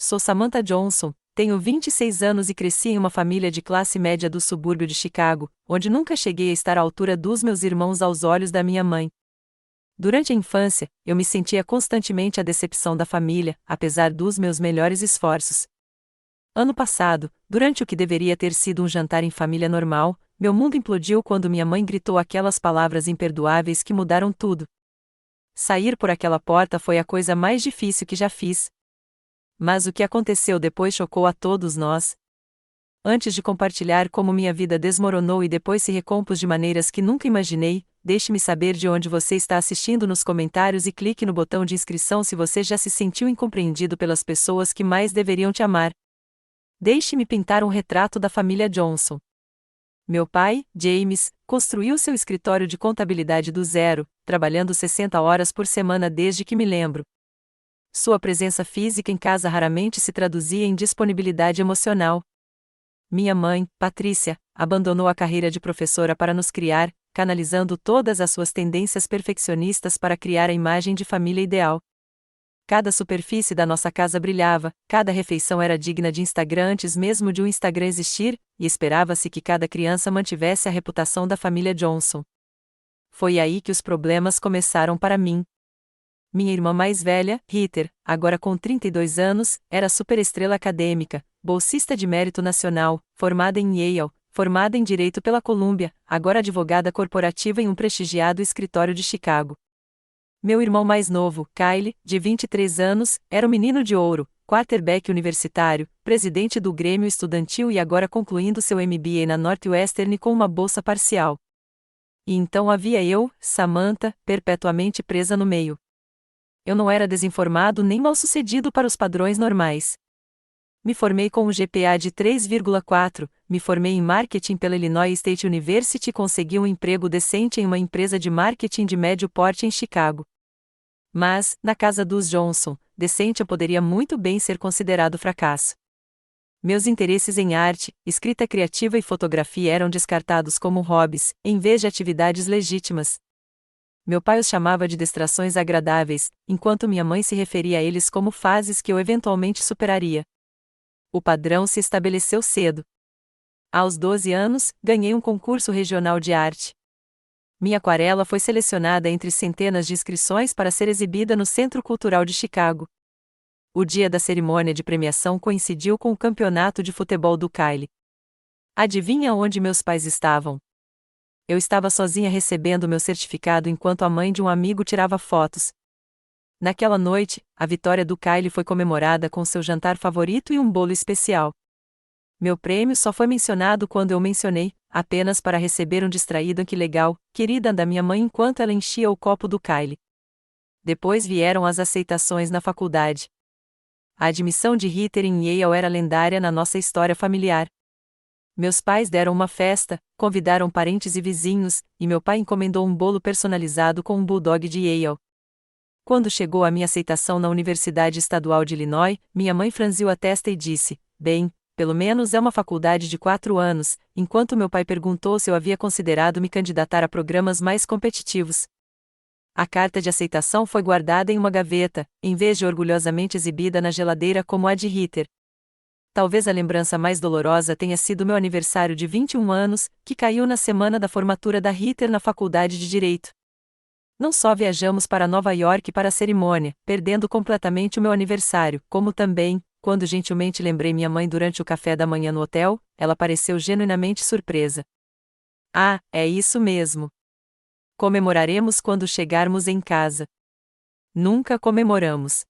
Sou Samantha Johnson, tenho 26 anos e cresci em uma família de classe média do subúrbio de Chicago, onde nunca cheguei a estar à altura dos meus irmãos aos olhos da minha mãe. Durante a infância, eu me sentia constantemente a decepção da família, apesar dos meus melhores esforços. Ano passado, durante o que deveria ter sido um jantar em família normal, meu mundo implodiu quando minha mãe gritou aquelas palavras imperdoáveis que mudaram tudo. Sair por aquela porta foi a coisa mais difícil que já fiz. Mas o que aconteceu depois chocou a todos nós. Antes de compartilhar como minha vida desmoronou e depois se recompôs de maneiras que nunca imaginei, deixe-me saber de onde você está assistindo nos comentários e clique no botão de inscrição se você já se sentiu incompreendido pelas pessoas que mais deveriam te amar. Deixe-me pintar um retrato da família Johnson. Meu pai, James, construiu seu escritório de contabilidade do zero, trabalhando 60 horas por semana desde que me lembro. Sua presença física em casa raramente se traduzia em disponibilidade emocional. Minha mãe, Patrícia, abandonou a carreira de professora para nos criar, canalizando todas as suas tendências perfeccionistas para criar a imagem de família ideal. Cada superfície da nossa casa brilhava, cada refeição era digna de Instagram antes mesmo de um Instagram existir, e esperava-se que cada criança mantivesse a reputação da família Johnson. Foi aí que os problemas começaram para mim. Minha irmã mais velha, Heather, agora com 32 anos, era superestrela acadêmica, bolsista de mérito nacional, formada em Yale, formada em Direito pela Columbia, agora advogada corporativa em um prestigiado escritório de Chicago. Meu irmão mais novo, Kyle, de 23 anos, era o menino de ouro, quarterback universitário, presidente do Grêmio Estudantil e agora concluindo seu MBA na Northwestern com uma bolsa parcial. E então havia eu, Samantha, perpetuamente presa no meio. Eu não era desinformado nem mal-sucedido para os padrões normais. Me formei com um GPA de 3,4, me formei em marketing pela Illinois State University e consegui um emprego decente em uma empresa de marketing de médio porte em Chicago. Mas, na casa dos Johnson, decente eu poderia muito bem ser considerado fracasso. Meus interesses em arte, escrita criativa e fotografia eram descartados como hobbies, em vez de atividades legítimas. Meu pai os chamava de distrações agradáveis, enquanto minha mãe se referia a eles como fases que eu eventualmente superaria. O padrão se estabeleceu cedo. Aos 12 anos, ganhei um concurso regional de arte. Minha aquarela foi selecionada entre centenas de inscrições para ser exibida no Centro Cultural de Chicago. O dia da cerimônia de premiação coincidiu com o campeonato de futebol do Kyle. Adivinha onde meus pais estavam? Eu estava sozinha recebendo meu certificado enquanto a mãe de um amigo tirava fotos. Naquela noite, a vitória do Kyle foi comemorada com seu jantar favorito e um bolo especial. Meu prêmio só foi mencionado quando eu mencionei, apenas para receber um distraído que legal, querida da minha mãe enquanto ela enchia o copo do Kyle. Depois vieram as aceitações na faculdade. A admissão de Heather em Yale era lendária na nossa história familiar. Meus pais deram uma festa, convidaram parentes e vizinhos, e meu pai encomendou um bolo personalizado com um bulldog de Yale. Quando chegou a minha aceitação na Universidade Estadual de Illinois, minha mãe franziu a testa e disse, bem, pelo menos é uma faculdade de 4 anos, enquanto meu pai perguntou se eu havia considerado me candidatar a programas mais competitivos. A carta de aceitação foi guardada em uma gaveta, em vez de orgulhosamente exibida na geladeira como a de Heather. Talvez a lembrança mais dolorosa tenha sido meu aniversário de 21 anos, que caiu na semana da formatura da Heather na Faculdade de Direito. Não só viajamos para Nova York para a cerimônia, perdendo completamente o meu aniversário, como também, quando gentilmente lembrei minha mãe durante o café da manhã no hotel, ela pareceu genuinamente surpresa. Ah, é isso mesmo. Comemoraremos quando chegarmos em casa. Nunca comemoramos.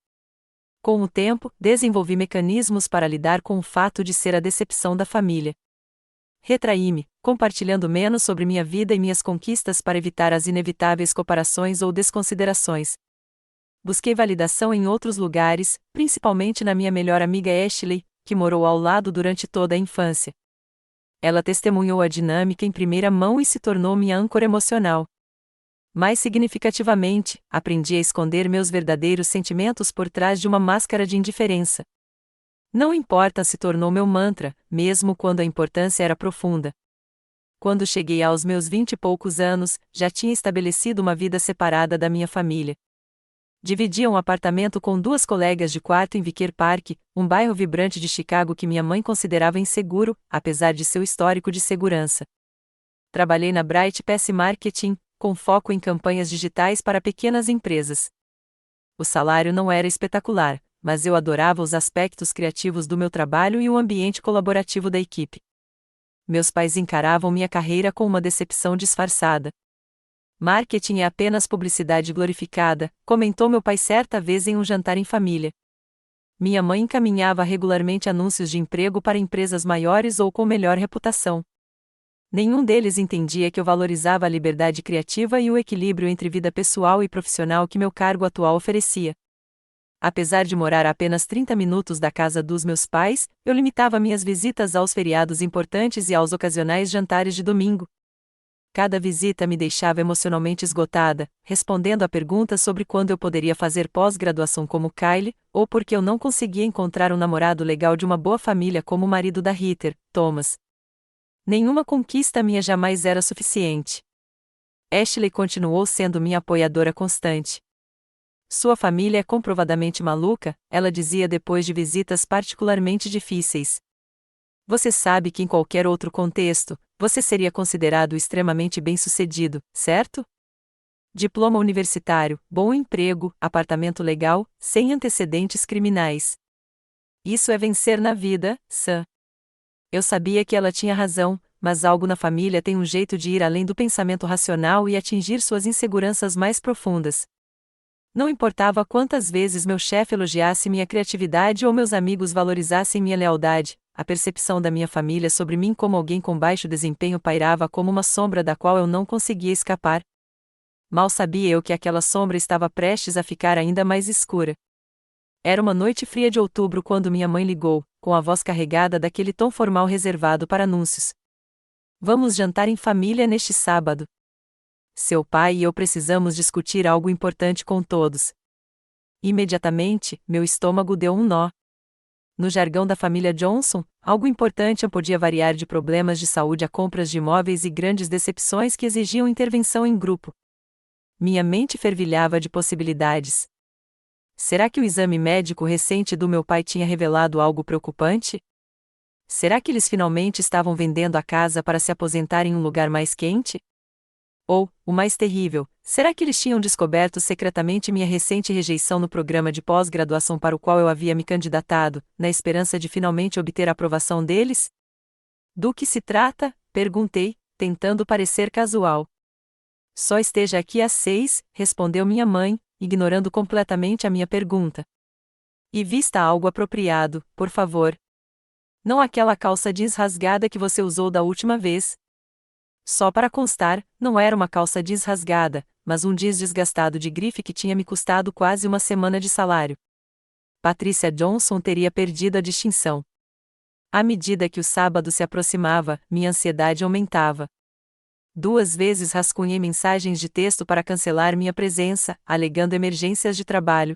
Com o tempo, desenvolvi mecanismos para lidar com o fato de ser a decepção da família. Retraí-me, compartilhando menos sobre minha vida e minhas conquistas para evitar as inevitáveis comparações ou desconsiderações. Busquei validação em outros lugares, principalmente na minha melhor amiga Ashley, que morou ao lado durante toda a infância. Ela testemunhou a dinâmica em primeira mão e se tornou minha âncora emocional. Mais significativamente, aprendi a esconder meus verdadeiros sentimentos por trás de uma máscara de indiferença. Não importa se tornou meu mantra, mesmo quando a importância era profunda. Quando cheguei aos meus 20 e poucos anos, já tinha estabelecido uma vida separada da minha família. Dividia um apartamento com duas colegas de quarto em Vicker Park, um bairro vibrante de Chicago que minha mãe considerava inseguro, apesar de seu histórico de segurança. Trabalhei na Bright Pass Marketing, com foco em campanhas digitais para pequenas empresas. O salário não era espetacular, mas eu adorava os aspectos criativos do meu trabalho e o ambiente colaborativo da equipe. Meus pais encaravam minha carreira com uma decepção disfarçada. Marketing é apenas publicidade glorificada, comentou meu pai certa vez em um jantar em família. Minha mãe encaminhava regularmente anúncios de emprego para empresas maiores ou com melhor reputação. Nenhum deles entendia que eu valorizava a liberdade criativa e o equilíbrio entre vida pessoal e profissional que meu cargo atual oferecia. Apesar de morar a apenas 30 minutos da casa dos meus pais, eu limitava minhas visitas aos feriados importantes e aos ocasionais jantares de domingo. Cada visita me deixava emocionalmente esgotada, respondendo a perguntas sobre quando eu poderia fazer pós-graduação como Kylie, ou porque eu não conseguia encontrar um namorado legal de uma boa família como o marido da Heather, Thomas. Nenhuma conquista minha jamais era suficiente. Ashley continuou sendo minha apoiadora constante. Sua família é comprovadamente maluca, ela dizia depois de visitas particularmente difíceis. Você sabe que em qualquer outro contexto, você seria considerado extremamente bem-sucedido, certo? Diploma universitário, bom emprego, apartamento legal, sem antecedentes criminais. Isso é vencer na vida, Sam. Eu sabia que ela tinha razão, mas algo na família tem um jeito de ir além do pensamento racional e atingir suas inseguranças mais profundas. Não importava quantas vezes meu chefe elogiasse minha criatividade ou meus amigos valorizassem minha lealdade, a percepção da minha família sobre mim como alguém com baixo desempenho pairava como uma sombra da qual eu não conseguia escapar. Mal sabia eu que aquela sombra estava prestes a ficar ainda mais escura. Era uma noite fria de outubro quando minha mãe ligou, com a voz carregada daquele tom formal reservado para anúncios. Vamos jantar em família neste sábado. Seu pai e eu precisamos discutir algo importante com todos. Imediatamente, meu estômago deu um nó. No jargão da família Johnson, algo importante podia variar de problemas de saúde a compras de imóveis e grandes decepções que exigiam intervenção em grupo. Minha mente fervilhava de possibilidades. Será que o exame médico recente do meu pai tinha revelado algo preocupante? Será que eles finalmente estavam vendendo a casa para se aposentar em um lugar mais quente? Ou, o mais terrível, será que eles tinham descoberto secretamente minha recente rejeição no programa de pós-graduação para o qual eu havia me candidatado, na esperança de finalmente obter a aprovação deles? Do que se trata? Perguntei, tentando parecer casual. Só esteja aqui às 6, respondeu minha mãe, ignorando completamente a minha pergunta. E vista algo apropriado, por favor. Não aquela calça jeans rasgada que você usou da última vez. Só para constar, não era uma calça jeans rasgada, mas um jeans desgastado de grife que tinha me custado quase uma semana de salário. Patricia Johnson teria perdido a distinção. À medida que o sábado se aproximava, minha ansiedade aumentava. 2 vezes rascunhei mensagens de texto para cancelar minha presença, alegando emergências de trabalho.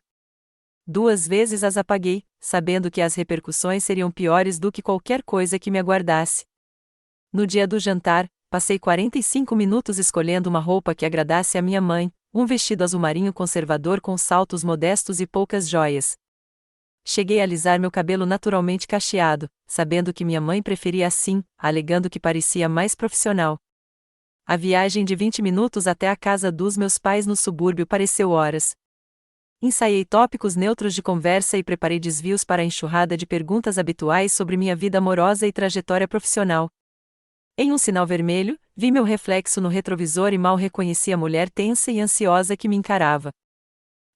2 vezes as apaguei, sabendo que as repercussões seriam piores do que qualquer coisa que me aguardasse. No dia do jantar, passei 45 minutos escolhendo uma roupa que agradasse a minha mãe, um vestido azul marinho conservador com saltos modestos e poucas joias. Cheguei a alisar meu cabelo naturalmente cacheado, sabendo que minha mãe preferia assim, alegando que parecia mais profissional. A viagem de 20 minutos até a casa dos meus pais no subúrbio pareceu horas. Ensaiei tópicos neutros de conversa e preparei desvios para a enxurrada de perguntas habituais sobre minha vida amorosa e trajetória profissional. Em um sinal vermelho, vi meu reflexo no retrovisor e mal reconheci a mulher tensa e ansiosa que me encarava.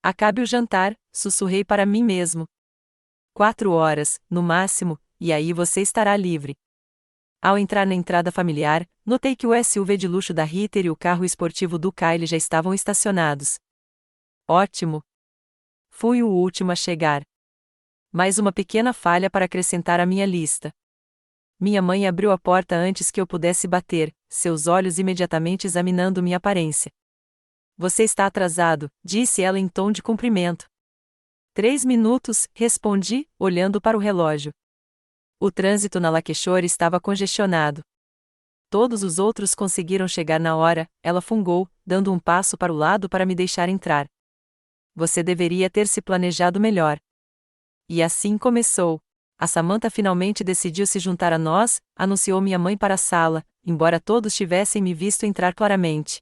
Acabe o jantar, sussurrei para mim mesmo. 4 horas, no máximo, e aí você estará livre. Ao entrar na entrada familiar, notei que o SUV de luxo da Heather e o carro esportivo do Kylie já estavam estacionados. Ótimo! Fui o último a chegar. Mais uma pequena falha para acrescentar à minha lista. Minha mãe abriu a porta antes que eu pudesse bater, seus olhos imediatamente examinando minha aparência. Você está atrasado, disse ela em tom de cumprimento. 3 minutos, respondi, olhando para o relógio. O trânsito na Lakeshore estava congestionado. Todos os outros conseguiram chegar na hora, ela fungou, dando um passo para o lado para me deixar entrar. Você deveria ter se planejado melhor. E assim começou. A Samantha finalmente decidiu se juntar a nós, anunciou minha mãe para a sala, embora todos tivessem me visto entrar claramente.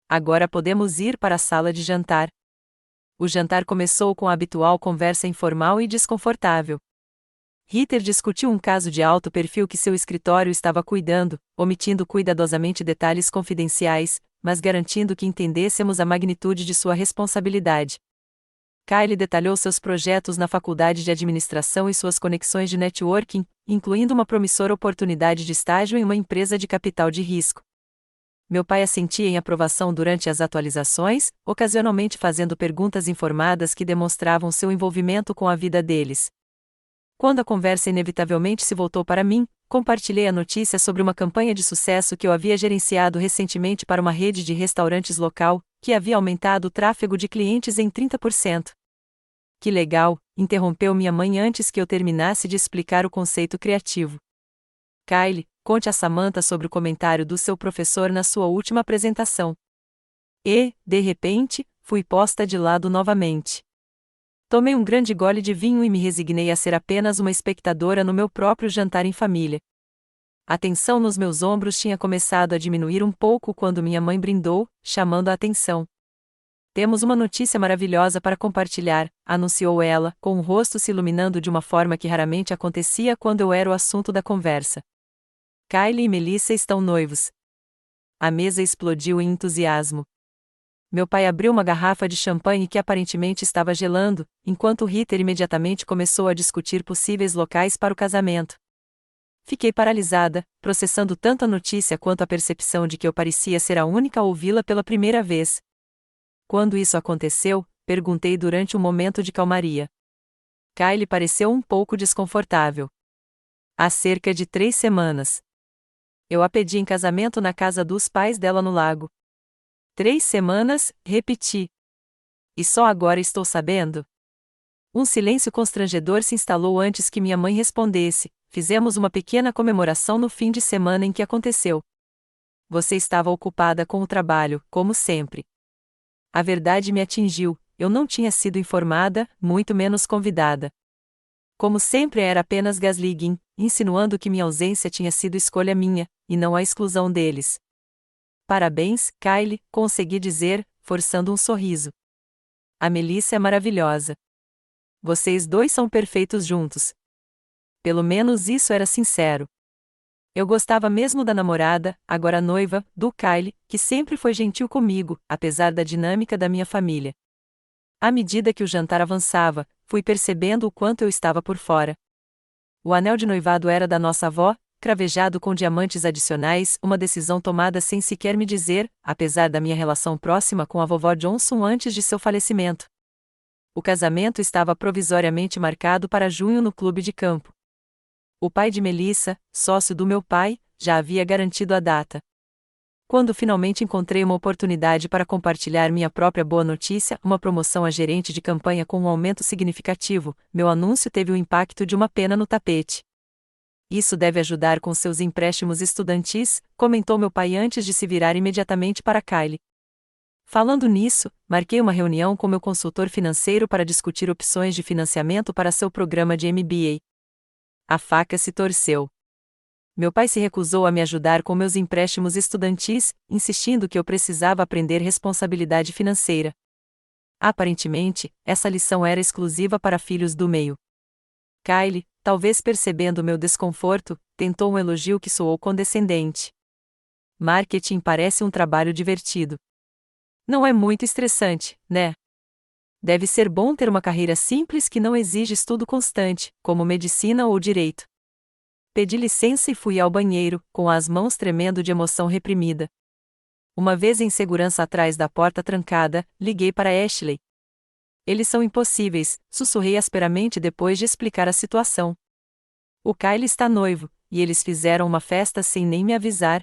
Agora podemos ir para a sala de jantar. O jantar começou com a habitual conversa informal e desconfortável. Ritter discutiu um caso de alto perfil que seu escritório estava cuidando, omitindo cuidadosamente detalhes confidenciais, mas garantindo que entendêssemos a magnitude de sua responsabilidade. Kyle detalhou seus projetos na faculdade de administração e suas conexões de networking, incluindo uma promissora oportunidade de estágio em uma empresa de capital de risco. Meu pai assentia em aprovação durante as atualizações, ocasionalmente fazendo perguntas informadas que demonstravam seu envolvimento com a vida deles. Quando a conversa inevitavelmente se voltou para mim, compartilhei a notícia sobre uma campanha de sucesso que eu havia gerenciado recentemente para uma rede de restaurantes local, que havia aumentado o tráfego de clientes em 30%. Que legal, interrompeu minha mãe antes que eu terminasse de explicar o conceito criativo. Kyle, conte a Samantha sobre o comentário do seu professor na sua última apresentação. E, de repente, fui posta de lado novamente. Tomei um grande gole de vinho e me resignei a ser apenas uma espectadora no meu próprio jantar em família. A tensão nos meus ombros tinha começado a diminuir um pouco quando minha mãe brindou, chamando a atenção. Temos uma notícia maravilhosa para compartilhar, anunciou ela, com o rosto se iluminando de uma forma que raramente acontecia quando eu era o assunto da conversa. Kyle e Melissa estão noivos. A mesa explodiu em entusiasmo. Meu pai abriu uma garrafa de champanhe que aparentemente estava gelando, enquanto Ritter imediatamente começou a discutir possíveis locais para o casamento. Fiquei paralisada, processando tanto a notícia quanto a percepção de que eu parecia ser a única a ouvi-la pela primeira vez. Quando isso aconteceu, perguntei durante um momento de calmaria. Kyle pareceu um pouco desconfortável. Há cerca de 3 semanas. Eu a pedi em casamento na casa dos pais dela no lago. 3 semanas, repeti. E só agora estou sabendo? Um silêncio constrangedor se instalou antes que minha mãe respondesse. Fizemos uma pequena comemoração no fim de semana em que aconteceu. Você estava ocupada com o trabalho, como sempre. A verdade me atingiu, eu não tinha sido informada, muito menos convidada. Como sempre era apenas gaslighting, insinuando que minha ausência tinha sido escolha minha, e não a exclusão deles. Parabéns, Kyle, consegui dizer, forçando um sorriso. A Melissa é maravilhosa. Vocês dois são perfeitos juntos. Pelo menos isso era sincero. Eu gostava mesmo da namorada, agora noiva, do Kyle, que sempre foi gentil comigo, apesar da dinâmica da minha família. À medida que o jantar avançava, fui percebendo o quanto eu estava por fora. O anel de noivado era da nossa avó, cravejado com diamantes adicionais, uma decisão tomada sem sequer me dizer, apesar da minha relação próxima com a vovó Johnson antes de seu falecimento. O casamento estava provisoriamente marcado para junho no clube de campo. O pai de Melissa, sócio do meu pai, já havia garantido a data. Quando finalmente encontrei uma oportunidade para compartilhar minha própria boa notícia, uma promoção a gerente de campanha com um aumento significativo, meu anúncio teve o impacto de uma pena no tapete. Isso deve ajudar com seus empréstimos estudantis, comentou meu pai antes de se virar imediatamente para Kyle. Falando nisso, marquei uma reunião com meu consultor financeiro para discutir opções de financiamento para seu programa de MBA. A faca se torceu. Meu pai se recusou a me ajudar com meus empréstimos estudantis, insistindo que eu precisava aprender responsabilidade financeira. Aparentemente, essa lição era exclusiva para filhos do meio. Kyle, talvez percebendo meu desconforto, tentou um elogio que soou condescendente. Marketing parece um trabalho divertido. Não é muito estressante, né? Deve ser bom ter uma carreira simples que não exige estudo constante, como medicina ou direito. Pedi licença e fui ao banheiro, com as mãos tremendo de emoção reprimida. Uma vez em segurança atrás da porta trancada, liguei para Ashley. Eles são impossíveis, sussurrei asperamente depois de explicar a situação. O Kyle está noivo, e eles fizeram uma festa sem nem me avisar.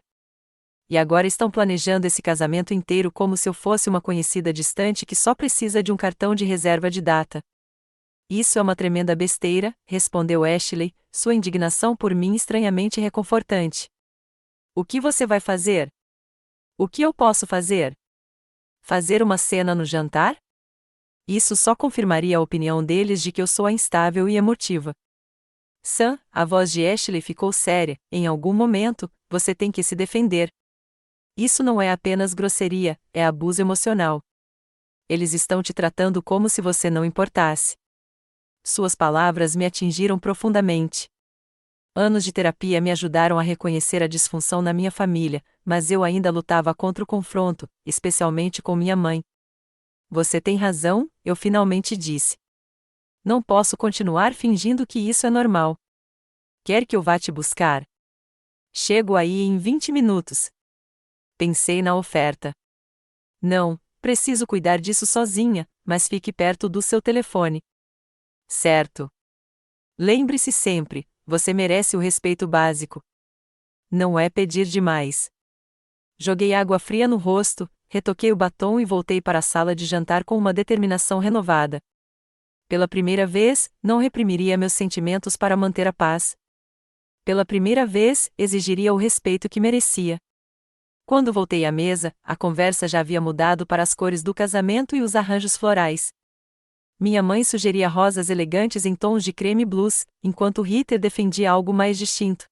E agora estão planejando esse casamento inteiro como se eu fosse uma conhecida distante que só precisa de um cartão de reserva de data. Isso é uma tremenda besteira, respondeu Ashley, sua indignação por mim estranhamente reconfortante. O que você vai fazer? O que eu posso fazer? Fazer uma cena no jantar? Isso só confirmaria a opinião deles de que eu sou instável e emotiva. Sam, a voz de Ashley ficou séria, em algum momento, você tem que se defender. Isso não é apenas grosseria, é abuso emocional. Eles estão te tratando como se você não importasse. Suas palavras me atingiram profundamente. Anos de terapia me ajudaram a reconhecer a disfunção na minha família, mas eu ainda lutava contra o confronto, especialmente com minha mãe. Você tem razão, eu finalmente disse. Não posso continuar fingindo que isso é normal. Quer que eu vá te buscar? Chego aí em 20 minutos. Pensei na oferta. Não, preciso cuidar disso sozinha, mas fique perto do seu telefone. Certo. Lembre-se sempre, você merece o respeito básico. Não é pedir demais. Joguei água fria no rosto, retoquei o batom e voltei para a sala de jantar com uma determinação renovada. Pela primeira vez, não reprimiria meus sentimentos para manter a paz. Pela primeira vez, exigiria o respeito que merecia. Quando voltei à mesa, a conversa já havia mudado para as cores do casamento e os arranjos florais. Minha mãe sugeria rosas elegantes em tons de creme blues, enquanto Ritter defendia algo mais distinto.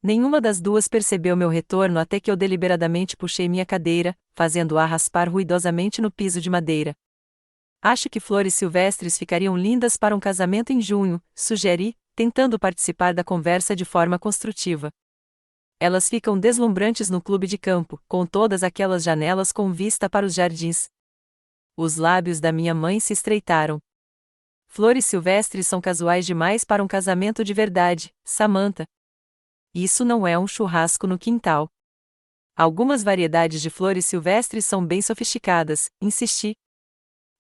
Nenhuma das duas percebeu meu retorno até que eu deliberadamente puxei minha cadeira, fazendo-a raspar ruidosamente no piso de madeira. Acho que flores silvestres ficariam lindas para um casamento em junho, sugeri, tentando participar da conversa de forma construtiva. Elas ficam deslumbrantes no clube de campo, com todas aquelas janelas com vista para os jardins. Os lábios da minha mãe se estreitaram. Flores silvestres são casuais demais para um casamento de verdade, Samantha. Isso não é um churrasco no quintal. Algumas variedades de flores silvestres são bem sofisticadas, insisti.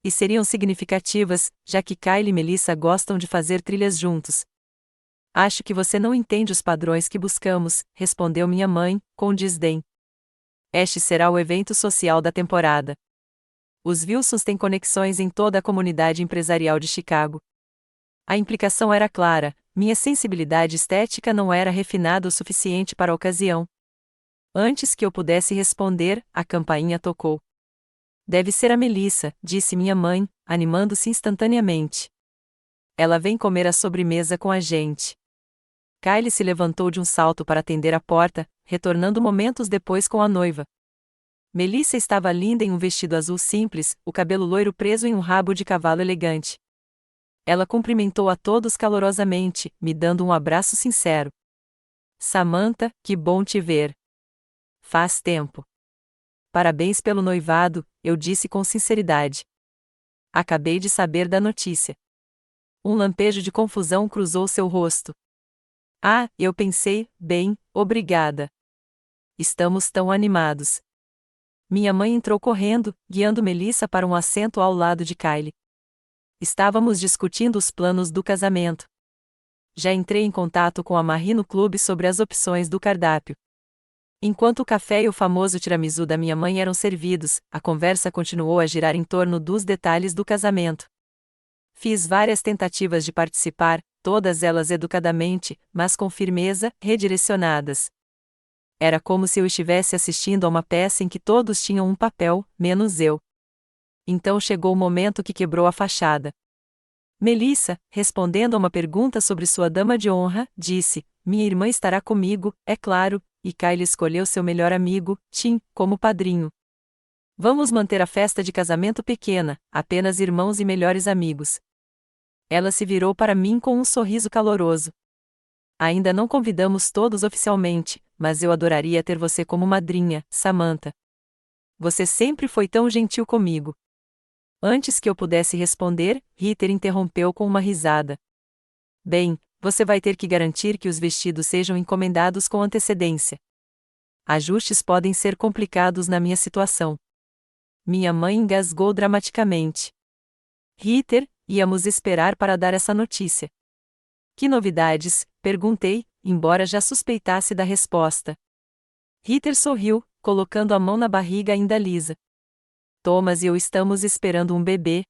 E seriam significativas, já que Kyle e Melissa gostam de fazer trilhas juntos. Acho que você não entende os padrões que buscamos, respondeu minha mãe, com desdém. Este será o evento social da temporada. Os Wilsons têm conexões em toda a comunidade empresarial de Chicago. A implicação era clara, minha sensibilidade estética não era refinada o suficiente para a ocasião. Antes que eu pudesse responder, a campainha tocou. Deve ser a Melissa, disse minha mãe, animando-se instantaneamente. Ela vem comer a sobremesa com a gente. Kyle se levantou de um salto para atender a porta, retornando momentos depois com a noiva. Melissa estava linda em um vestido azul simples, o cabelo loiro preso em um rabo de cavalo elegante. Ela cumprimentou a todos calorosamente, me dando um abraço sincero. Samantha, que bom te ver. Faz tempo. Parabéns pelo noivado, eu disse com sinceridade. Acabei de saber da notícia. Um lampejo de confusão cruzou seu rosto. Ah, eu pensei, bem, obrigada. Estamos tão animados. Minha mãe entrou correndo, guiando Melissa para um assento ao lado de Kyle. Estávamos discutindo os planos do casamento. Já entrei em contato com a Marie no clube sobre as opções do cardápio. Enquanto o café e o famoso tiramisu da minha mãe eram servidos, a conversa continuou a girar em torno dos detalhes do casamento. Fiz várias tentativas de participar, todas elas educadamente, mas com firmeza, redirecionadas. Era como se eu estivesse assistindo a uma peça em que todos tinham um papel, menos eu. Então chegou o momento que quebrou a fachada. Melissa, respondendo a uma pergunta sobre sua dama de honra, disse: minha irmã estará comigo, é claro, e Kyle escolheu seu melhor amigo, Tim, como padrinho. Vamos manter a festa de casamento pequena, apenas irmãos e melhores amigos. Ela se virou para mim com um sorriso caloroso. Ainda não convidamos todos oficialmente, mas eu adoraria ter você como madrinha, Samantha. Você sempre foi tão gentil comigo. Antes que eu pudesse responder, Ritter interrompeu com uma risada. Bem, você vai ter que garantir que os vestidos sejam encomendados com antecedência. Ajustes podem ser complicados na minha situação. Minha mãe engasgou dramaticamente. Ritter, íamos esperar para dar essa notícia. Que novidades? Perguntei, embora já suspeitasse da resposta. Ritter sorriu, colocando a mão na barriga ainda lisa. Thomas e eu estamos esperando um bebê.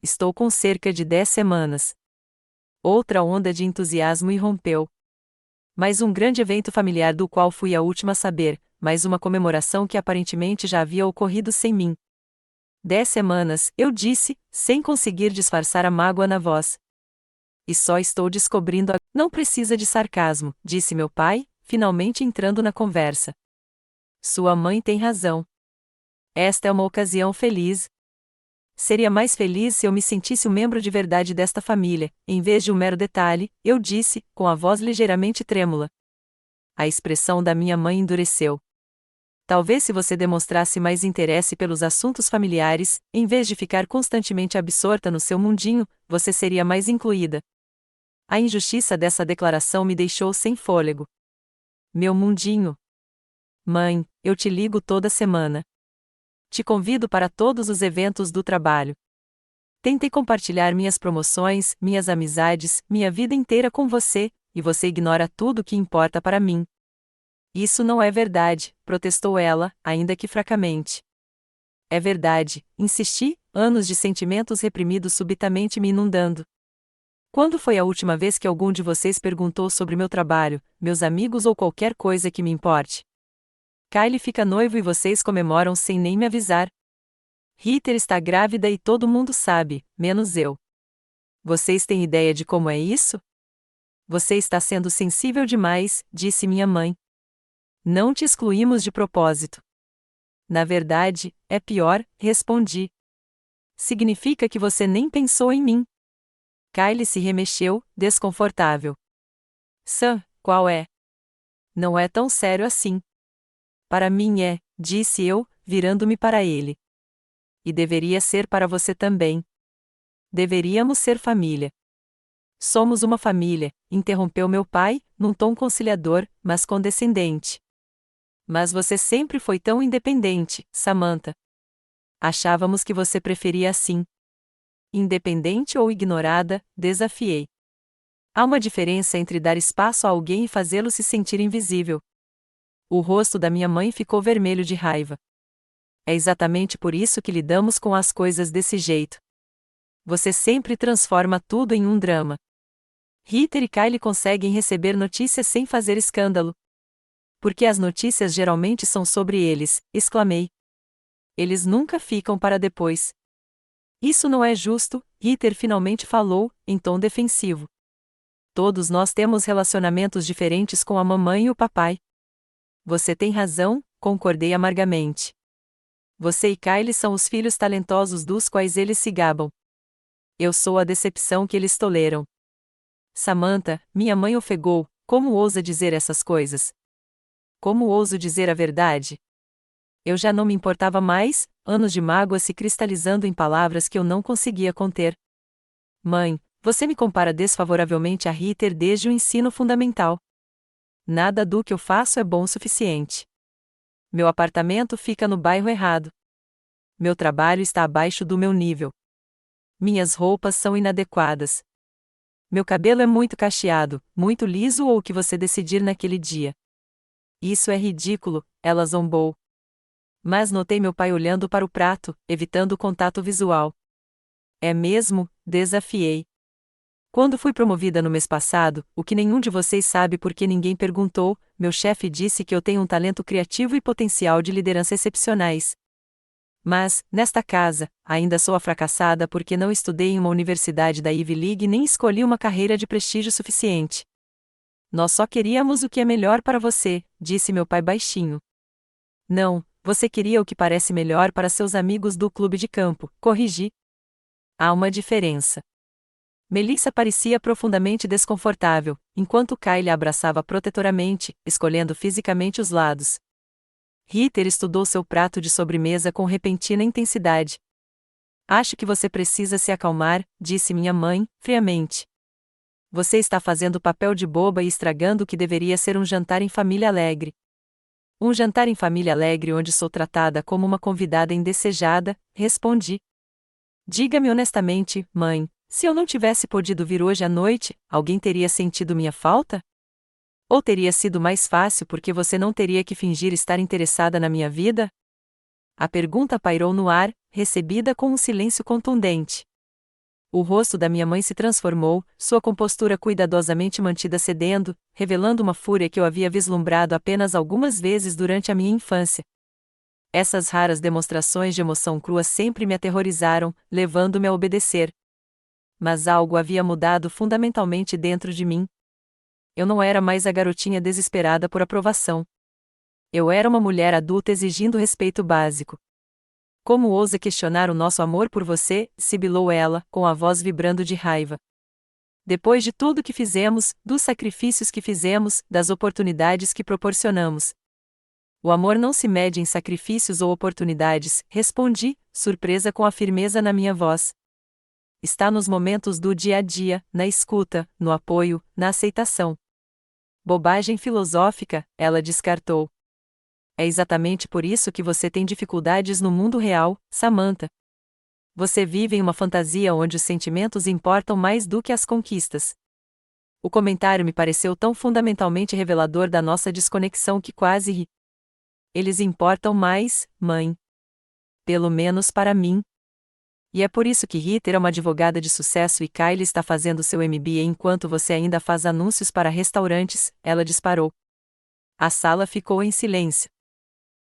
Estou com cerca de 10 semanas. Outra onda de entusiasmo irrompeu. Mais um grande evento familiar do qual fui a última a saber, mais uma comemoração que aparentemente já havia ocorrido sem mim. 10 semanas, eu disse, sem conseguir disfarçar a mágoa na voz. E só estou descobrindo a... Não precisa de sarcasmo, disse meu pai, finalmente entrando na conversa. Sua mãe tem razão. Esta é uma ocasião feliz. Seria mais feliz se eu me sentisse um membro de verdade desta família, em vez de um mero detalhe, eu disse, com a voz ligeiramente trêmula. A expressão da minha mãe endureceu. Talvez se você demonstrasse mais interesse pelos assuntos familiares, em vez de ficar constantemente absorta no seu mundinho, você seria mais incluída. A injustiça dessa declaração me deixou sem fôlego. Meu mundinho. Mãe, eu te ligo toda semana. Te convido para todos os eventos do trabalho. Tentei compartilhar minhas promoções, minhas amizades, minha vida inteira com você, e você ignora tudo o que importa para mim. Isso não é verdade, protestou ela, ainda que fracamente. É verdade, insisti, anos de sentimentos reprimidos subitamente me inundando. Quando foi a última vez que algum de vocês perguntou sobre meu trabalho, meus amigos ou qualquer coisa que me importe? Kylie fica noivo e vocês comemoram sem nem me avisar. Heather está grávida e todo mundo sabe, menos eu. Vocês têm ideia de como é isso? Você está sendo sensível demais, disse minha mãe. Não te excluímos de propósito. Na verdade, é pior, respondi. Significa que você nem pensou em mim. Kylie se remexeu, desconfortável. Sam, qual é? Não é tão sério assim. Para mim é, disse eu, virando-me para ele. E deveria ser para você também. Deveríamos ser família. Somos uma família, interrompeu meu pai, num tom conciliador, mas condescendente. Mas você sempre foi tão independente, Samantha. Achávamos que você preferia assim. Independente ou ignorada, desafiei. Há uma diferença entre dar espaço a alguém e fazê-lo se sentir invisível. O rosto da minha mãe ficou vermelho de raiva. É exatamente por isso que lidamos com as coisas desse jeito. Você sempre transforma tudo em um drama. Heather e Kylie conseguem receber notícias sem fazer escândalo. Porque as notícias geralmente são sobre eles, exclamei. Eles nunca ficam para depois. Isso não é justo, Heather finalmente falou, em tom defensivo. Todos nós temos relacionamentos diferentes com a mamãe e o papai. Você tem razão, concordei amargamente. Você e Kylie são os filhos talentosos dos quais eles se gabam. Eu sou a decepção que eles toleram. Samantha, minha mãe ofegou, como ousa dizer essas coisas? Como ouso dizer a verdade? Eu já não me importava mais, anos de mágoa se cristalizando em palavras que eu não conseguia conter. Mãe, você me compara desfavoravelmente a Heather desde o ensino fundamental. Nada do que eu faço é bom o suficiente. Meu apartamento fica no bairro errado. Meu trabalho está abaixo do meu nível. Minhas roupas são inadequadas. Meu cabelo é muito cacheado, muito liso ou o que você decidir naquele dia. Isso é ridículo, ela zombou. Mas notei meu pai olhando para o prato, evitando o contato visual. É mesmo? Desafiei. Quando fui promovida no mês passado, o que nenhum de vocês sabe porque ninguém perguntou, meu chefe disse que eu tenho um talento criativo e potencial de liderança excepcionais. Mas, nesta casa, ainda sou a fracassada porque não estudei em uma universidade da Ivy League nem escolhi uma carreira de prestígio suficiente. Nós só queríamos o que é melhor para você, disse meu pai baixinho. Não, você queria o que parece melhor para seus amigos do clube de campo, corrigi. Há uma diferença. Melissa parecia profundamente desconfortável, enquanto Kylie a abraçava protetoramente, escolhendo fisicamente os lados. Heather estudou seu prato de sobremesa com repentina intensidade. Acho que você precisa se acalmar, disse minha mãe, friamente. Você está fazendo papel de boba e estragando o que deveria ser um jantar em família alegre. Um jantar em família alegre onde sou tratada como uma convidada indesejada, respondi. Diga-me honestamente, mãe, se eu não tivesse podido vir hoje à noite, alguém teria sentido minha falta? Ou teria sido mais fácil porque você não teria que fingir estar interessada na minha vida? A pergunta pairou no ar, recebida com um silêncio contundente. O rosto da minha mãe se transformou, sua compostura cuidadosamente mantida cedendo, revelando uma fúria que eu havia vislumbrado apenas algumas vezes durante a minha infância. Essas raras demonstrações de emoção crua sempre me aterrorizaram, levando-me a obedecer. Mas algo havia mudado fundamentalmente dentro de mim. Eu não era mais a garotinha desesperada por aprovação. Eu era uma mulher adulta exigindo respeito básico. Como ousa questionar o nosso amor por você? Sibilou ela, com a voz vibrando de raiva. Depois de tudo que fizemos, dos sacrifícios que fizemos, das oportunidades que proporcionamos. O amor não se mede em sacrifícios ou oportunidades, respondi, surpresa com a firmeza na minha voz. Está nos momentos do dia a dia, na escuta, no apoio, na aceitação. Bobagem filosófica, ela descartou. É exatamente por isso que você tem dificuldades no mundo real, Samantha. Você vive em uma fantasia onde os sentimentos importam mais do que as conquistas. O comentário me pareceu tão fundamentalmente revelador da nossa desconexão que quase ri. Eles importam mais, mãe. Pelo menos para mim. E é por isso que Rita é uma advogada de sucesso e Kylie está fazendo seu MBA enquanto você ainda faz anúncios para restaurantes, ela disparou. A sala ficou em silêncio.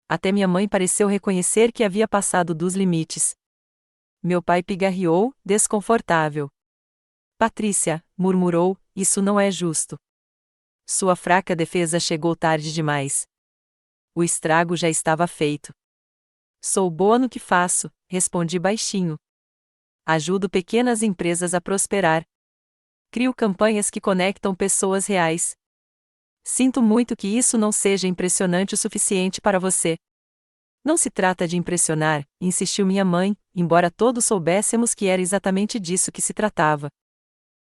Até minha mãe pareceu reconhecer que havia passado dos limites. Meu pai pigarreou, desconfortável. Patrícia, murmurou, isso não é justo. Sua fraca defesa chegou tarde demais. O estrago já estava feito. Sou boa no que faço, respondi baixinho. Ajudo pequenas empresas a prosperar. Crio campanhas que conectam pessoas reais. Sinto muito que isso não seja impressionante o suficiente para você. Não se trata de impressionar, insistiu minha mãe, embora todos soubéssemos que era exatamente disso que se tratava.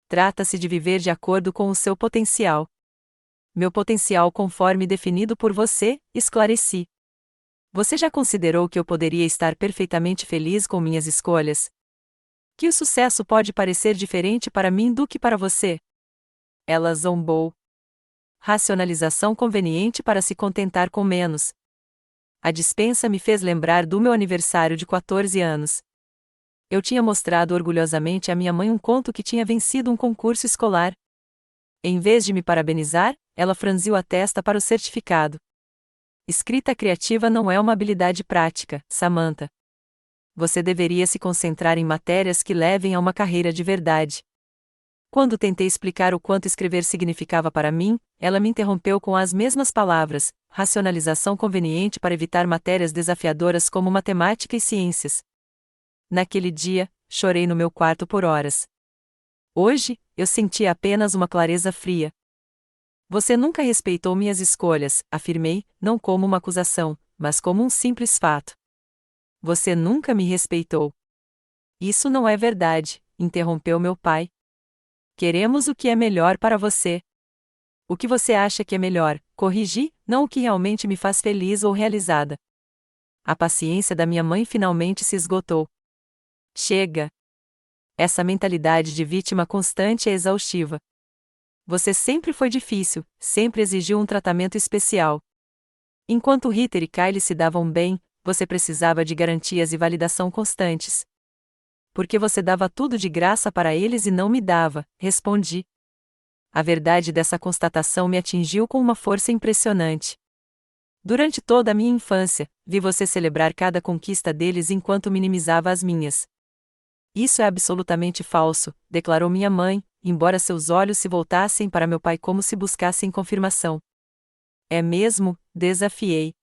Trata-se de viver de acordo com o seu potencial. Meu potencial conforme definido por você, esclareci. Você já considerou que eu poderia estar perfeitamente feliz com minhas escolhas? Que o sucesso pode parecer diferente para mim do que para você? Ela zombou. Racionalização conveniente para se contentar com menos. A dispensa me fez lembrar do meu aniversário de 14 anos. Eu tinha mostrado orgulhosamente à minha mãe um conto que tinha vencido um concurso escolar. Em vez de me parabenizar, ela franziu a testa para o certificado. Escrita criativa não é uma habilidade prática, Samantha. Você deveria se concentrar em matérias que levem a uma carreira de verdade. Quando tentei explicar o quanto escrever significava para mim, ela me interrompeu com as mesmas palavras, racionalização conveniente para evitar matérias desafiadoras como matemática e ciências. Naquele dia, chorei no meu quarto por horas. Hoje, eu sentia apenas uma clareza fria. Você nunca respeitou minhas escolhas, afirmei, não como uma acusação, mas como um simples fato. Você nunca me respeitou. Isso não é verdade, interrompeu meu pai. Queremos o que é melhor para você. O que você acha que é melhor, corrigi, não o que realmente me faz feliz ou realizada. A paciência da minha mãe finalmente se esgotou. Chega! Essa mentalidade de vítima constante é exaustiva. Você sempre foi difícil, sempre exigiu um tratamento especial. Enquanto Rita e Kylie se davam bem, você precisava de garantias e validação constantes. Porque você dava tudo de graça para eles e não me dava, respondi. A verdade dessa constatação me atingiu com uma força impressionante. Durante toda a minha infância, vi você celebrar cada conquista deles enquanto minimizava as minhas. Isso é absolutamente falso, declarou minha mãe, embora seus olhos se voltassem para meu pai como se buscassem confirmação. É mesmo? Desafiei.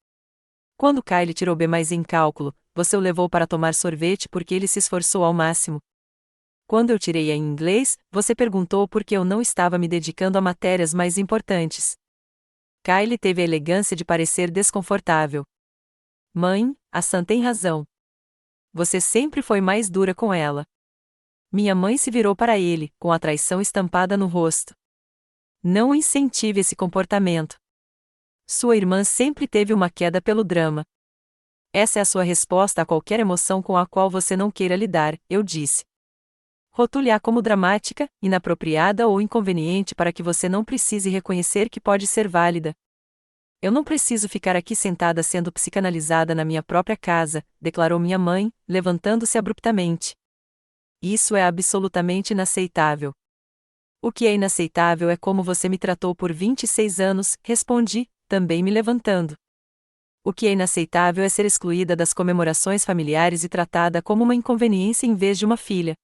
Quando Kylie tirou B+ em cálculo, você o levou para tomar sorvete porque ele se esforçou ao máximo. Quando eu tirei A em inglês, você perguntou por que eu não estava me dedicando a matérias mais importantes. Kylie teve a elegância de parecer desconfortável. Mãe, a Sam tem razão. Você sempre foi mais dura com ela. Minha mãe se virou para ele, com a traição estampada no rosto. Não incentive esse comportamento. Sua irmã sempre teve uma queda pelo drama. Essa é a sua resposta a qualquer emoção com a qual você não queira lidar, eu disse. Rotule-a como dramática, inapropriada ou inconveniente para que você não precise reconhecer que pode ser válida. Eu não preciso ficar aqui sentada sendo psicanalizada na minha própria casa, declarou minha mãe, levantando-se abruptamente. Isso é absolutamente inaceitável. O que é inaceitável é como você me tratou por 26 anos, respondi, também me levantando. O que é inaceitável é ser excluída das comemorações familiares e tratada como uma inconveniência em vez de uma filha.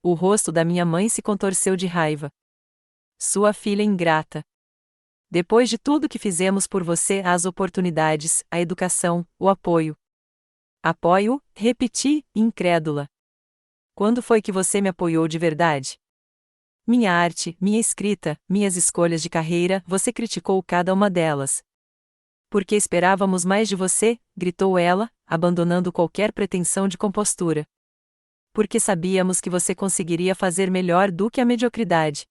O rosto da minha mãe se contorceu de raiva. Sua filha ingrata. Depois de tudo que fizemos por você, as oportunidades, a educação, o apoio. Apoio? Repeti, incrédula. Quando foi que você me apoiou de verdade? Minha arte, minha escrita, minhas escolhas de carreira, você criticou cada uma delas. Porque esperávamos mais de você, gritou ela, abandonando qualquer pretensão de compostura. Porque sabíamos que você conseguiria fazer melhor do que a mediocridade.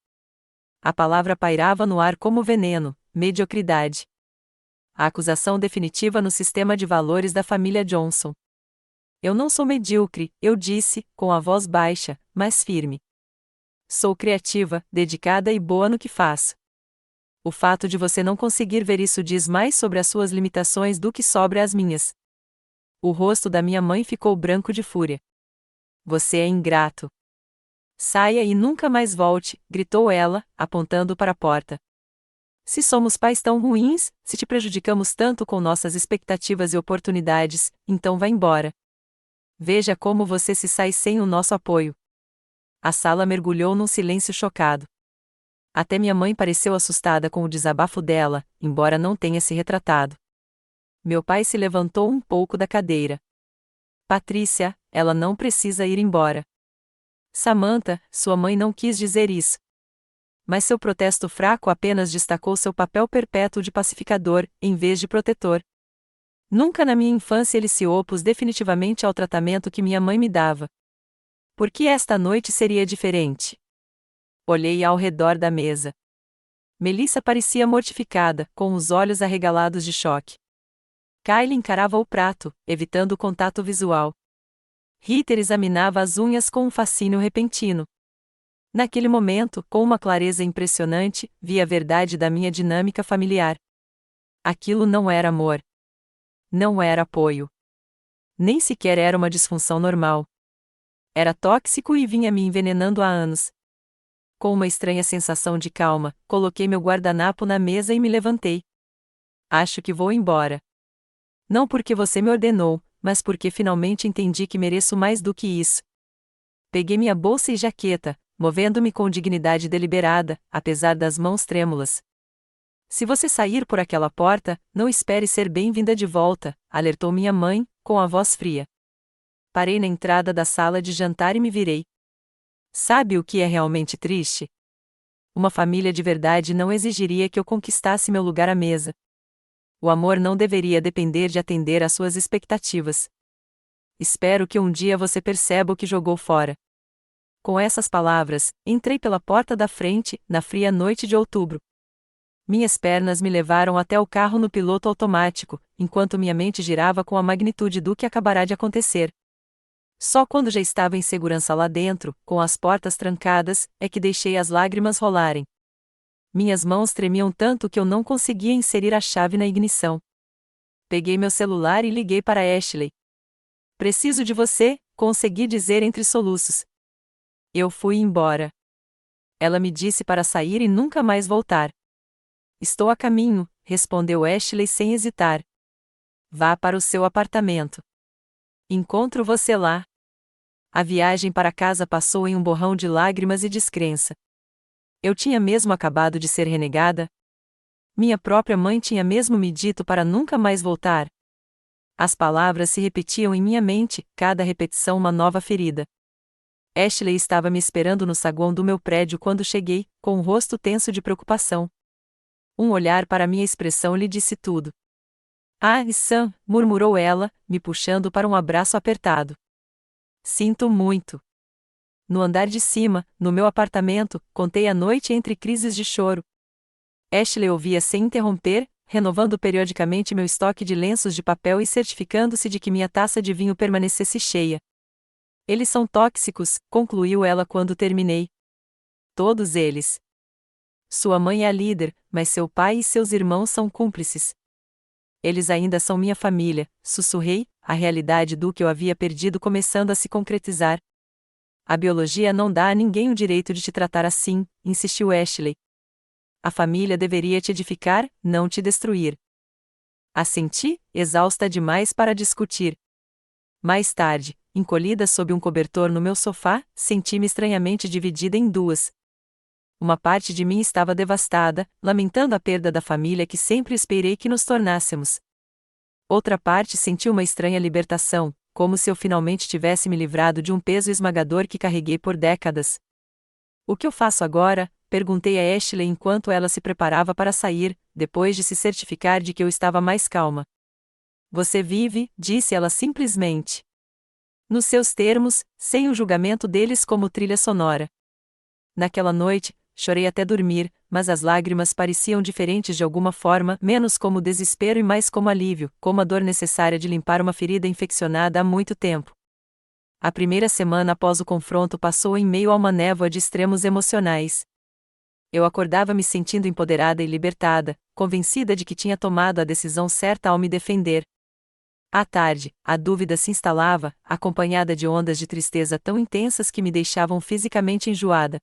A palavra pairava no ar como veneno, mediocridade. A acusação definitiva no sistema de valores da família Johnson. Eu não sou medíocre, eu disse, com a voz baixa, mas firme. Sou criativa, dedicada e boa no que faço. O fato de você não conseguir ver isso diz mais sobre as suas limitações do que sobre as minhas. O rosto da minha mãe ficou branco de fúria. Você é ingrato. Saia e nunca mais volte, gritou ela, apontando para a porta. Se somos pais tão ruins, se te prejudicamos tanto com nossas expectativas e oportunidades, então vá embora. Veja como você se sai sem o nosso apoio. A sala mergulhou num silêncio chocado. Até minha mãe pareceu assustada com o desabafo dela, embora não tenha se retratado. Meu pai se levantou um pouco da cadeira. Patrícia, ela não precisa ir embora. Samantha, sua mãe não quis dizer isso. Mas seu protesto fraco apenas destacou seu papel perpétuo de pacificador, em vez de protetor. Nunca na minha infância ele se opôs definitivamente ao tratamento que minha mãe me dava. Por que esta noite seria diferente? Olhei ao redor da mesa. Melissa parecia mortificada, com os olhos arregalados de choque. Kylie encarava o prato, evitando o contato visual. Ritter examinava as unhas com um fascínio repentino. Naquele momento, com uma clareza impressionante, vi a verdade da minha dinâmica familiar. Aquilo não era amor. Não era apoio. Nem sequer era uma disfunção normal. Era tóxico e vinha me envenenando há anos. Com uma estranha sensação de calma, coloquei meu guardanapo na mesa e me levantei. Acho que vou embora. Não porque você me ordenou, mas porque finalmente entendi que mereço mais do que isso. Peguei minha bolsa e jaqueta, movendo-me com dignidade deliberada, apesar das mãos trêmulas. Se você sair por aquela porta, não espere ser bem-vinda de volta, alertou minha mãe, com a voz fria. Parei na entrada da sala de jantar e me virei. Sabe o que é realmente triste? Uma família de verdade não exigiria que eu conquistasse meu lugar à mesa. O amor não deveria depender de atender às suas expectativas. Espero que um dia você perceba o que jogou fora. Com essas palavras, entrei pela porta da frente, na fria noite de outubro. Minhas pernas me levaram até o carro no piloto automático, enquanto minha mente girava com a magnitude do que acabará de acontecer. Só quando já estava em segurança lá dentro, com as portas trancadas, é que deixei as lágrimas rolarem. Minhas mãos tremiam tanto que eu não conseguia inserir a chave na ignição. Peguei meu celular e liguei para Ashley. Preciso de você, consegui dizer entre soluços. Eu fui embora. Ela me disse para sair e nunca mais voltar. Estou a caminho, respondeu Ashley sem hesitar. Vá para o seu apartamento. Encontro você lá. A viagem para casa passou em um borrão de lágrimas e descrença. Eu tinha mesmo acabado de ser renegada? Minha própria mãe tinha mesmo me dito para nunca mais voltar. As palavras se repetiam em minha mente, cada repetição uma nova ferida. Ashley estava me esperando no saguão do meu prédio quando cheguei, com o rosto tenso de preocupação. Um olhar para minha expressão lhe disse tudo. Ah, Sam, murmurou ela, me puxando para um abraço apertado. Sinto muito. No andar de cima, no meu apartamento, contei a noite entre crises de choro. Ashley ouvia sem interromper, renovando periodicamente meu estoque de lenços de papel e certificando-se de que minha taça de vinho permanecesse cheia. Eles são tóxicos, concluiu ela quando terminei. Todos eles. Sua mãe é a líder, mas seu pai e seus irmãos são cúmplices. Eles ainda são minha família, sussurrei, a realidade do que eu havia perdido começando a se concretizar. A biologia não dá a ninguém o direito de te tratar assim, insistiu Ashley. A família deveria te edificar, não te destruir. Assenti, exausta demais para discutir. Mais tarde, encolhida sob um cobertor no meu sofá, senti-me estranhamente dividida em duas. Uma parte de mim estava devastada, lamentando a perda da família que sempre esperei que nos tornássemos. Outra parte sentiu uma estranha libertação, como se eu finalmente tivesse me livrado de um peso esmagador que carreguei por décadas. O que eu faço agora? Perguntei a Ashley enquanto ela se preparava para sair, depois de se certificar de que eu estava mais calma. Você vive, disse ela simplesmente. Nos seus termos, sem o julgamento deles como trilha sonora. Naquela noite, chorei até dormir, mas as lágrimas pareciam diferentes de alguma forma, menos como desespero e mais como alívio, como a dor necessária de limpar uma ferida infeccionada há muito tempo. A primeira semana após o confronto passou em meio a uma névoa de extremos emocionais. Eu acordava me sentindo empoderada e libertada, convencida de que tinha tomado a decisão certa ao me defender. À tarde, a dúvida se instalava, acompanhada de ondas de tristeza tão intensas que me deixavam fisicamente enjoada.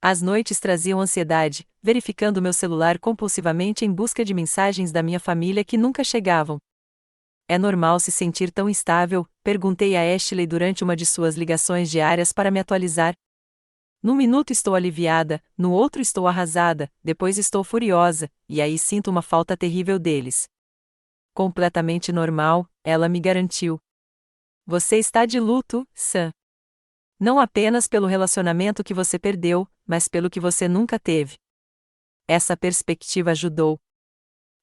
As noites traziam ansiedade, verificando meu celular compulsivamente em busca de mensagens da minha família que nunca chegavam. É normal se sentir tão instável? Perguntei a Ashley durante uma de suas ligações diárias para me atualizar. Num minuto estou aliviada, no outro estou arrasada, depois estou furiosa, e aí sinto uma falta terrível deles. Completamente normal, ela me garantiu. Você está de luto, Sam. Não apenas pelo relacionamento que você perdeu, mas pelo que você nunca teve. Essa perspectiva ajudou.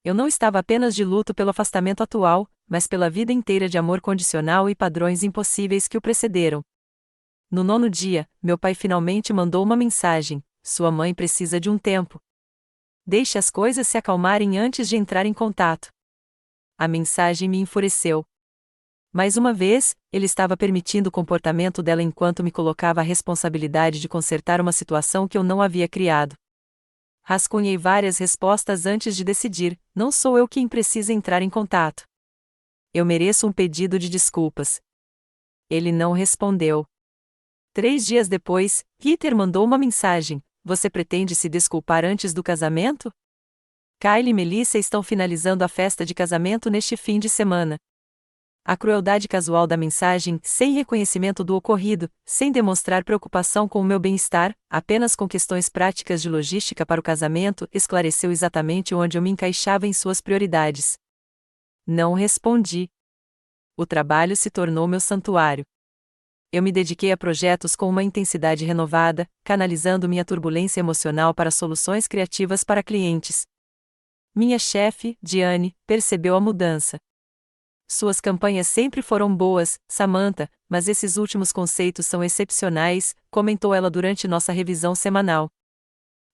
Eu não estava apenas de luto pelo afastamento atual, mas pela vida inteira de amor condicional e padrões impossíveis que o precederam. No 9º dia, meu pai finalmente mandou uma mensagem: sua mãe precisa de um tempo. Deixe as coisas se acalmarem antes de entrar em contato. A mensagem me enfureceu. Mais uma vez, ele estava permitindo o comportamento dela enquanto me colocava a responsabilidade de consertar uma situação que eu não havia criado. Rascunhei várias respostas antes de decidir: não sou eu quem precisa entrar em contato. Eu mereço um pedido de desculpas. Ele não respondeu. 3 dias depois, Peter mandou uma mensagem: você pretende se desculpar antes do casamento? Kyle e Melissa estão finalizando a festa de casamento neste fim de semana. A crueldade casual da mensagem, sem reconhecimento do ocorrido, sem demonstrar preocupação com o meu bem-estar, apenas com questões práticas de logística para o casamento, esclareceu exatamente onde eu me encaixava em suas prioridades. Não respondi. O trabalho se tornou meu santuário. Eu me dediquei a projetos com uma intensidade renovada, canalizando minha turbulência emocional para soluções criativas para clientes. Minha chefe, Diane, percebeu a mudança. Suas campanhas sempre foram boas, Samantha, mas esses últimos conceitos são excepcionais, comentou ela durante nossa revisão semanal.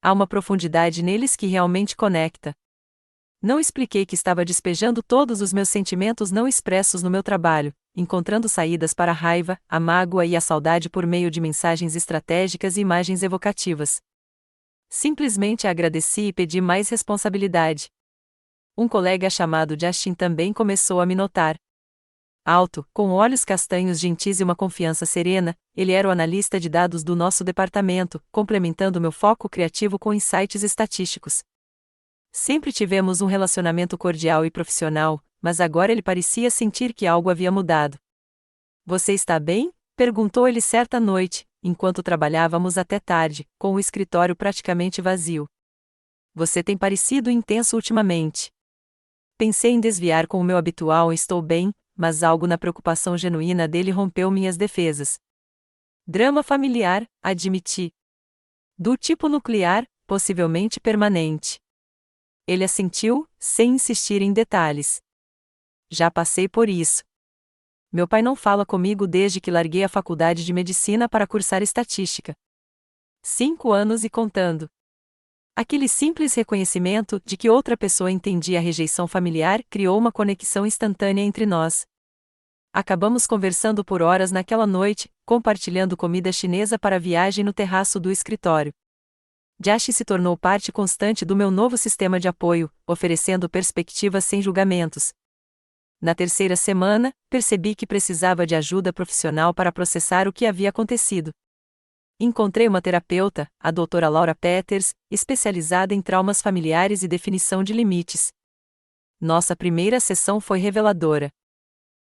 Há uma profundidade neles que realmente conecta. Não expliquei que estava despejando todos os meus sentimentos não expressos no meu trabalho, encontrando saídas para a raiva, a mágoa e a saudade por meio de mensagens estratégicas e imagens evocativas. Simplesmente agradeci e pedi mais responsabilidade. Um colega chamado Justin também começou a me notar. Alto, com olhos castanhos gentis e uma confiança serena, ele era o analista de dados do nosso departamento, complementando meu foco criativo com insights estatísticos. Sempre tivemos um relacionamento cordial e profissional, mas agora ele parecia sentir que algo havia mudado. Você está bem? Perguntou ele certa noite, enquanto trabalhávamos até tarde, com o escritório praticamente vazio. Você tem parecido intenso ultimamente. Pensei em desviar com o meu habitual estou bem, mas algo na preocupação genuína dele rompeu minhas defesas. Drama familiar, admiti. Do tipo nuclear, possivelmente permanente. Ele assentiu, sem insistir em detalhes. Já passei por isso. Meu pai não fala comigo desde que larguei a faculdade de medicina para cursar estatística. 5 anos e contando. Aquele simples reconhecimento de que outra pessoa entendia a rejeição familiar criou uma conexão instantânea entre nós. Acabamos conversando por horas naquela noite, compartilhando comida chinesa para a viagem no terraço do escritório. Josh se tornou parte constante do meu novo sistema de apoio, oferecendo perspectivas sem julgamentos. Na 3ª semana, percebi que precisava de ajuda profissional para processar o que havia acontecido. Encontrei uma terapeuta, a doutora Laura Peters, especializada em traumas familiares e definição de limites. Nossa primeira sessão foi reveladora.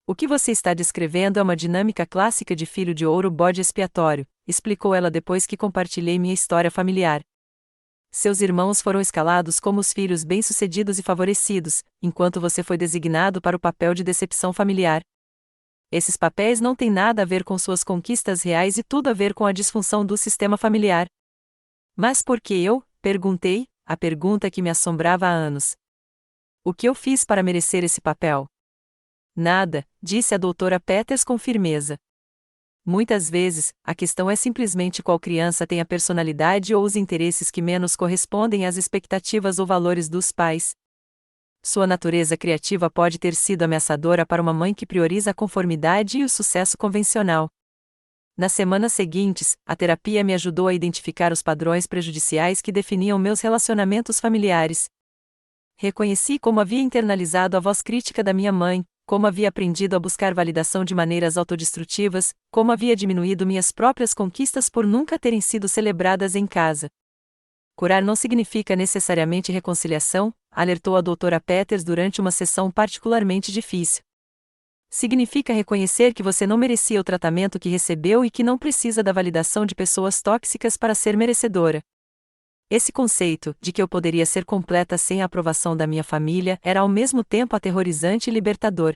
O que você está descrevendo é uma dinâmica clássica de filho de ouro bode expiatório, explicou ela depois que compartilhei minha história familiar. Seus irmãos foram escalados como os filhos bem-sucedidos e favorecidos, enquanto você foi designado para o papel de decepção familiar. Esses papéis não têm nada a ver com suas conquistas reais e tudo a ver com a disfunção do sistema familiar. Mas por que eu? Perguntei, a pergunta que me assombrava há anos. O que eu fiz para merecer esse papel? Nada, disse a doutora Peters com firmeza. Muitas vezes, a questão é simplesmente qual criança tem a personalidade ou os interesses que menos correspondem às expectativas ou valores dos pais. Sua natureza criativa pode ter sido ameaçadora para uma mãe que prioriza a conformidade e o sucesso convencional. Nas semanas seguintes, a terapia me ajudou a identificar os padrões prejudiciais que definiam meus relacionamentos familiares. Reconheci como havia internalizado a voz crítica da minha mãe, como havia aprendido a buscar validação de maneiras autodestrutivas, como havia diminuído minhas próprias conquistas por nunca terem sido celebradas em casa. Curar não significa necessariamente reconciliação, alertou a doutora Peters durante uma sessão particularmente difícil. Significa reconhecer que você não merecia o tratamento que recebeu e que não precisa da validação de pessoas tóxicas para ser merecedora. Esse conceito, de que eu poderia ser completa sem a aprovação da minha família, era ao mesmo tempo aterrorizante e libertador.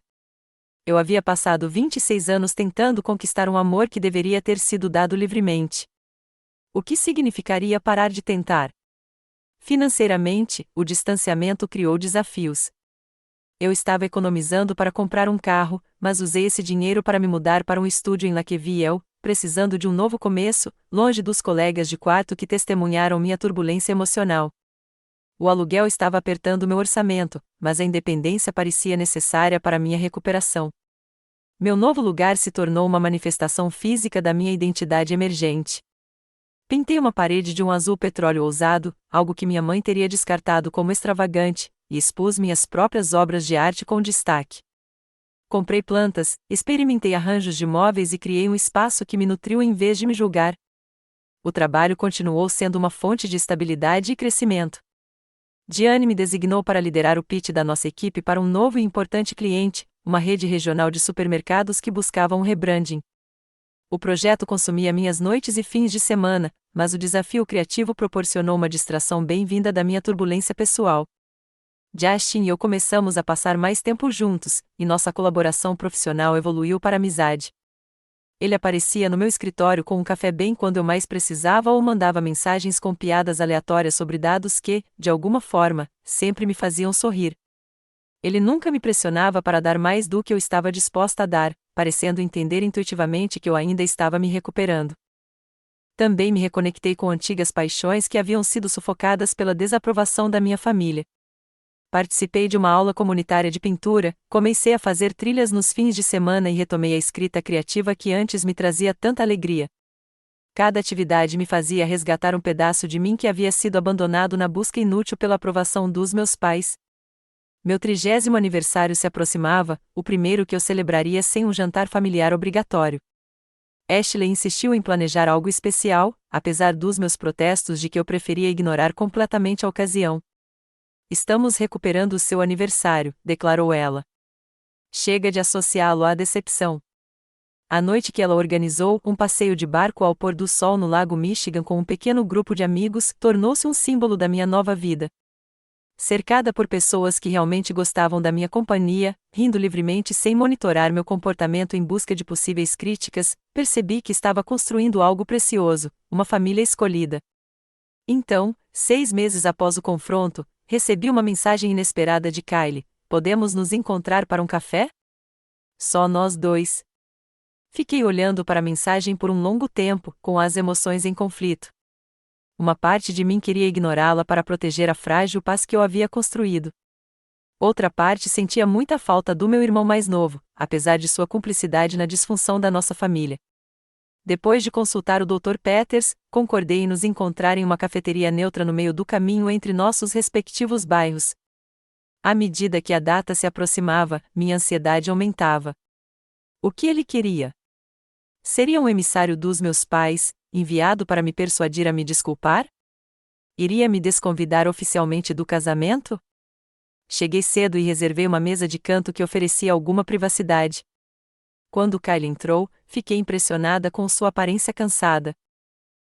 Eu havia passado 26 anos tentando conquistar um amor que deveria ter sido dado livremente. O que significaria parar de tentar? Financeiramente, o distanciamento criou desafios. Eu estava economizando para comprar um carro, mas usei esse dinheiro para me mudar para um estúdio em Lakeville, precisando de um novo começo, longe dos colegas de quarto que testemunharam minha turbulência emocional. O aluguel estava apertando meu orçamento, mas a independência parecia necessária para minha recuperação. Meu novo lugar se tornou uma manifestação física da minha identidade emergente. Pintei uma parede de um azul petróleo ousado, algo que minha mãe teria descartado como extravagante, e expus minhas próprias obras de arte com destaque. Comprei plantas, experimentei arranjos de móveis e criei um espaço que me nutriu em vez de me julgar. O trabalho continuou sendo uma fonte de estabilidade e crescimento. Diane me designou para liderar o pitch da nossa equipe para um novo e importante cliente, uma rede regional de supermercados que buscava um rebranding. O projeto consumia minhas noites e fins de semana, mas o desafio criativo proporcionou uma distração bem-vinda da minha turbulência pessoal. Justin e eu começamos a passar mais tempo juntos, e nossa colaboração profissional evoluiu para amizade. Ele aparecia no meu escritório com um café bem quando eu mais precisava ou mandava mensagens com piadas aleatórias sobre dados que, de alguma forma, sempre me faziam sorrir. Ele nunca me pressionava para dar mais do que eu estava disposta a dar, parecendo entender intuitivamente que eu ainda estava me recuperando. Também me reconectei com antigas paixões que haviam sido sufocadas pela desaprovação da minha família. Participei de uma aula comunitária de pintura, comecei a fazer trilhas nos fins de semana e retomei a escrita criativa que antes me trazia tanta alegria. Cada atividade me fazia resgatar um pedaço de mim que havia sido abandonado na busca inútil pela aprovação dos meus pais. Meu 30º aniversário se aproximava, o primeiro que eu celebraria sem um jantar familiar obrigatório. Ashley insistiu em planejar algo especial, apesar dos meus protestos de que eu preferia ignorar completamente a ocasião. Estamos recuperando o seu aniversário, declarou ela. Chega de associá-lo à decepção. A noite que ela organizou, um passeio de barco ao pôr do sol no Lago Michigan com um pequeno grupo de amigos, tornou-se um símbolo da minha nova vida. Cercada por pessoas que realmente gostavam da minha companhia, rindo livremente sem monitorar meu comportamento em busca de possíveis críticas, percebi que estava construindo algo precioso, uma família escolhida. Então, 6 meses após o confronto, recebi uma mensagem inesperada de Kylie: podemos nos encontrar para um café? Só nós dois. Fiquei olhando para a mensagem por um longo tempo, com as emoções em conflito. Uma parte de mim queria ignorá-la para proteger a frágil paz que eu havia construído. Outra parte sentia muita falta do meu irmão mais novo, apesar de sua cumplicidade na disfunção da nossa família. Depois de consultar o Dr. Peters, concordei em nos encontrar em uma cafeteria neutra no meio do caminho entre nossos respectivos bairros. À medida que a data se aproximava, minha ansiedade aumentava. O que ele queria? Seria um emissário dos meus pais, enviado para me persuadir a me desculpar? Iria me desconvidar oficialmente do casamento? Cheguei cedo e reservei uma mesa de canto que oferecia alguma privacidade. Quando Kyle entrou, fiquei impressionada com sua aparência cansada.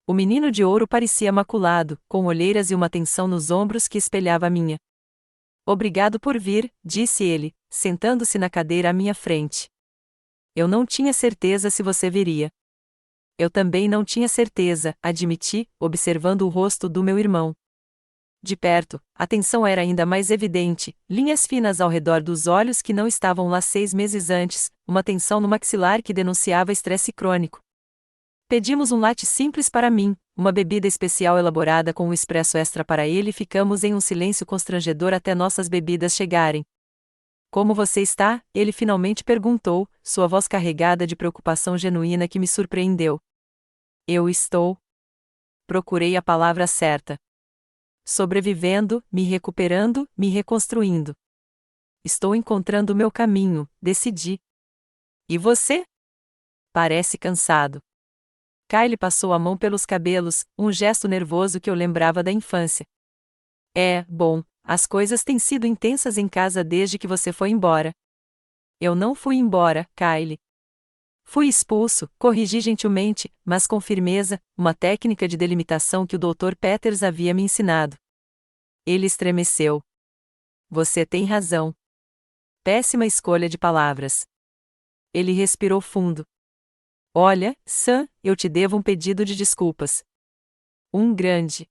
O menino de ouro parecia maculado, com olheiras e uma tensão nos ombros que espelhava a minha. Obrigado por vir, disse ele, sentando-se na cadeira à minha frente. Eu não tinha certeza se você viria. Eu também não tinha certeza, admiti, observando o rosto do meu irmão. De perto, a tensão era ainda mais evidente, linhas finas ao redor dos olhos que não estavam lá 6 meses antes, uma tensão no maxilar que denunciava estresse crônico. Pedimos um latte simples para mim, uma bebida especial elaborada com um expresso extra para ele e ficamos em um silêncio constrangedor até nossas bebidas chegarem. Como você está? Ele finalmente perguntou, sua voz carregada de preocupação genuína que me surpreendeu. Eu estou. Procurei a palavra certa. Sobrevivendo, me recuperando, me reconstruindo. Estou encontrando o meu caminho, decidi. E você? Parece cansado. Kyle passou a mão pelos cabelos, um gesto nervoso que eu lembrava da infância. Bom, as coisas têm sido intensas em casa desde que você foi embora. Eu não fui embora, Kyle. Fui expulso, corrigi gentilmente, mas com firmeza, uma técnica de delimitação que o Dr. Peters havia me ensinado. Ele estremeceu. Você tem razão. Péssima escolha de palavras. Ele respirou fundo. Olha, Sam, eu te devo um pedido de desculpas. Um grande.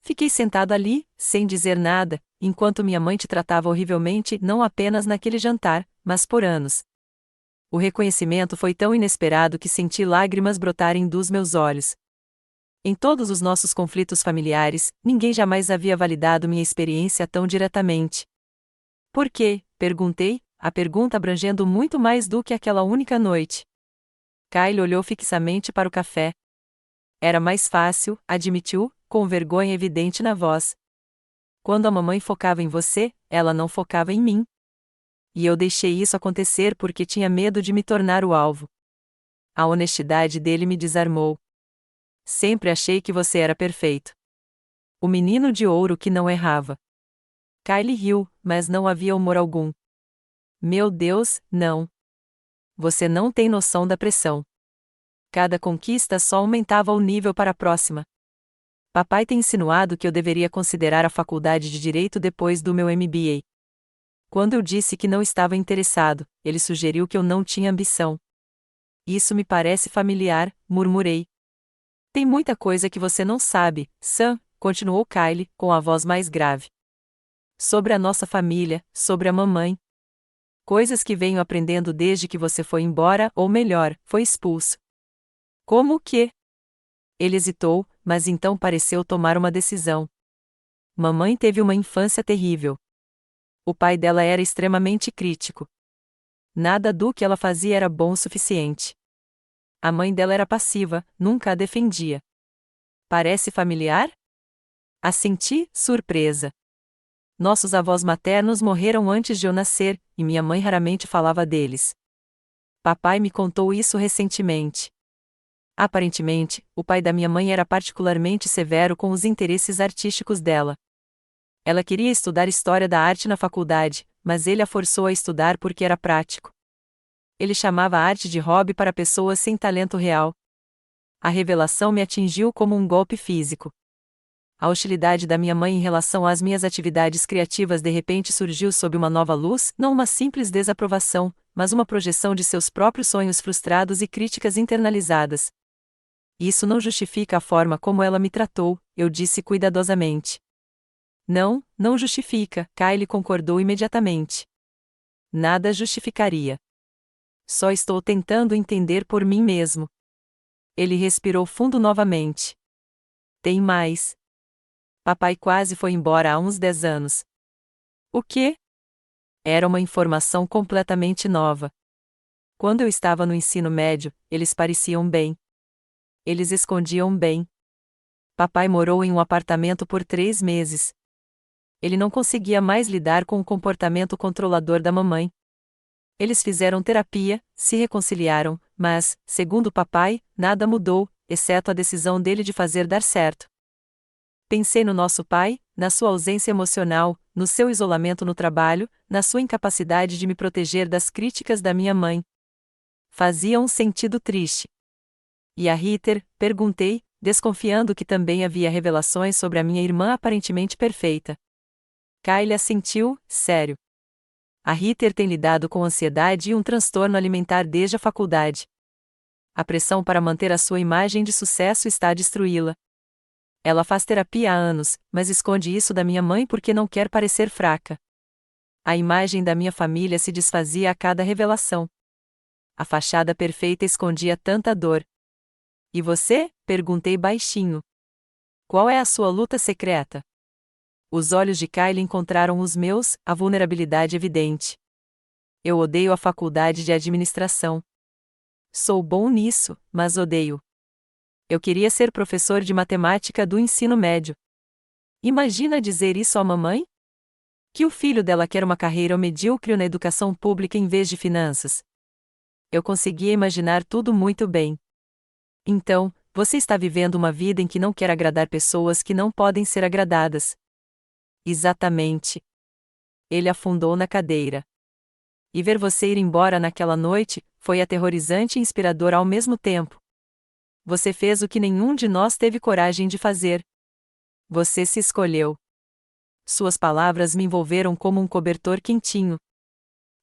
Fiquei sentado ali, sem dizer nada, enquanto minha mãe te tratava horrivelmente não apenas naquele jantar, mas por anos. O reconhecimento foi tão inesperado que senti lágrimas brotarem dos meus olhos. Em todos os nossos conflitos familiares, ninguém jamais havia validado minha experiência tão diretamente. Por quê? Perguntei, a pergunta abrangendo muito mais do que aquela única noite. Kyle olhou fixamente para o café. Era mais fácil, admitiu, com vergonha evidente na voz. Quando a mamãe focava em você, ela não focava em mim. E eu deixei isso acontecer porque tinha medo de me tornar o alvo. A honestidade dele me desarmou. Sempre achei que você era perfeito. O menino de ouro que não errava. Kyle riu, mas não havia humor algum. Meu Deus, não. Você não tem noção da pressão. Cada conquista só aumentava o nível para a próxima. Papai tem insinuado que eu deveria considerar a faculdade de Direito depois do meu MBA. Quando eu disse que não estava interessado, ele sugeriu que eu não tinha ambição. Isso me parece familiar, murmurei. Tem muita coisa que você não sabe, Sam, continuou Kyle, com a voz mais grave. Sobre a nossa família, sobre a mamãe. Coisas que venho aprendendo desde que você foi embora, ou melhor, foi expulso. Como o quê? Ele hesitou, mas então pareceu tomar uma decisão. Mamãe teve uma infância terrível. O pai dela era extremamente crítico. Nada do que ela fazia era bom o suficiente. A mãe dela era passiva, nunca a defendia. Parece familiar? Assenti, surpresa. Nossos avós maternos morreram antes de eu nascer, e minha mãe raramente falava deles. Papai me contou isso recentemente. Aparentemente, o pai da minha mãe era particularmente severo com os interesses artísticos dela. Ela queria estudar história da arte na faculdade, mas ele a forçou a estudar porque era prático. Ele chamava a arte de hobby para pessoas sem talento real. A revelação me atingiu como um golpe físico. A hostilidade da minha mãe em relação às minhas atividades criativas de repente surgiu sob uma nova luz, não uma simples desaprovação, mas uma projeção de seus próprios sonhos frustrados e críticas internalizadas. Isso não justifica a forma como ela me tratou, eu disse cuidadosamente. Não, não justifica, Kyle concordou imediatamente. Nada justificaria. Só estou tentando entender por mim mesmo. Ele respirou fundo novamente. Tem mais. Papai quase foi embora há uns 10 anos. O quê? Era uma informação completamente nova. Quando eu estava no ensino médio, eles pareciam bem. Eles escondiam bem. Papai morou em um apartamento por 3 meses. Ele não conseguia mais lidar com o comportamento controlador da mamãe. Eles fizeram terapia, se reconciliaram, mas, segundo papai, nada mudou, exceto a decisão dele de fazer dar certo. Pensei no nosso pai, na sua ausência emocional, no seu isolamento no trabalho, na sua incapacidade de me proteger das críticas da minha mãe. Fazia um sentido triste. E a Ritter? Perguntei, desconfiando que também havia revelações sobre a minha irmã aparentemente perfeita. Kyle assentiu, sério. A Ritter tem lidado com ansiedade e um transtorno alimentar desde a faculdade. A pressão para manter a sua imagem de sucesso está a destruí-la. Ela faz terapia há anos, mas esconde isso da minha mãe porque não quer parecer fraca. A imagem da minha família se desfazia a cada revelação. A fachada perfeita escondia tanta dor. E você? Perguntei baixinho. Qual é a sua luta secreta? Os olhos de Kyle encontraram os meus, a vulnerabilidade evidente. Eu odeio a faculdade de administração. Sou bom nisso, mas odeio. Eu queria ser professor de matemática do ensino médio. Imagina dizer isso à mamãe? Que o filho dela quer uma carreira medíocre na educação pública em vez de finanças. Eu conseguia imaginar tudo muito bem. Então, você está vivendo uma vida em que não quer agradar pessoas que não podem ser agradadas. Exatamente. Ele afundou na cadeira. E ver você ir embora naquela noite foi aterrorizante e inspirador ao mesmo tempo. Você fez o que nenhum de nós teve coragem de fazer. Você se escolheu. Suas palavras me envolveram como um cobertor quentinho.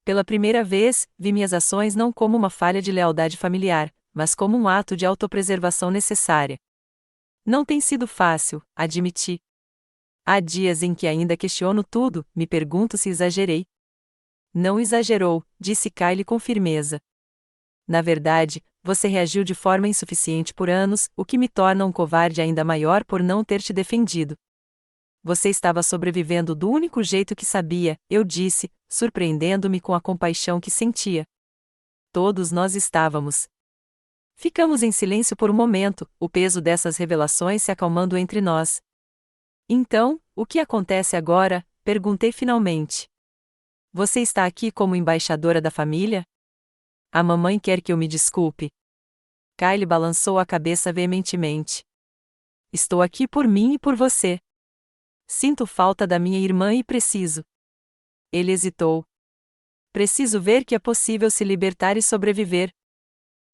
Pela primeira vez, vi minhas ações não como uma falha de lealdade familiar, mas como um ato de autopreservação necessária. Não tem sido fácil, admiti. Há dias em que ainda questiono tudo, me pergunto se exagerei. Não exagerou, disse Kyle com firmeza. Na verdade, você reagiu de forma insuficiente por anos, o que me torna um covarde ainda maior por não ter te defendido. Você estava sobrevivendo do único jeito que sabia, eu disse, surpreendendo-me com a compaixão que sentia. Todos nós estávamos. Ficamos em silêncio por um momento, o peso dessas revelações se acalmando entre nós. Então, o que acontece agora? Perguntei finalmente. Você está aqui como embaixadora da família? A mamãe quer que eu me desculpe. Kyle balançou a cabeça veementemente. Estou aqui por mim e por você. Sinto falta da minha irmã e preciso. Ele hesitou. Preciso ver que é possível se libertar e sobreviver.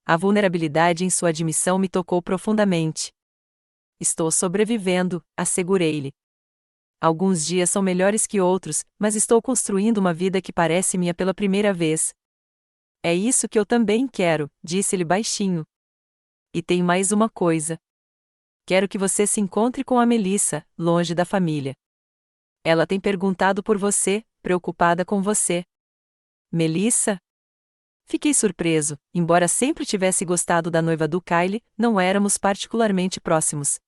A vulnerabilidade em sua admissão me tocou profundamente. Estou sobrevivendo, assegurei-lhe. Alguns dias são melhores que outros, mas estou construindo uma vida que parece minha pela primeira vez. É isso que eu também quero, disse-lhe baixinho. E tem mais uma coisa. Quero que você se encontre com a Melissa, longe da família. Ela tem perguntado por você, preocupada com você. Melissa? Fiquei surpreso, embora sempre tivesse gostado da noiva do Kyle, não éramos particularmente próximos.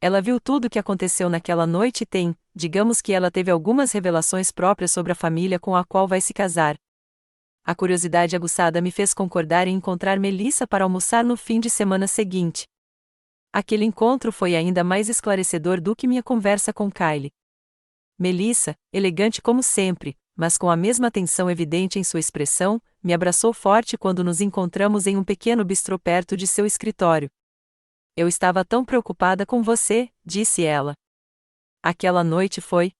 Ela viu tudo o que aconteceu naquela noite e tem, digamos que ela teve algumas revelações próprias sobre a família com a qual vai se casar. A curiosidade aguçada me fez concordar em encontrar Melissa para almoçar no fim de semana seguinte. Aquele encontro foi ainda mais esclarecedor do que minha conversa com Kyle. Melissa, elegante como sempre, mas com a mesma atenção evidente em sua expressão, me abraçou forte quando nos encontramos em um pequeno bistrô perto de seu escritório. Eu estava tão preocupada com você, disse ela. Aquela noite foi.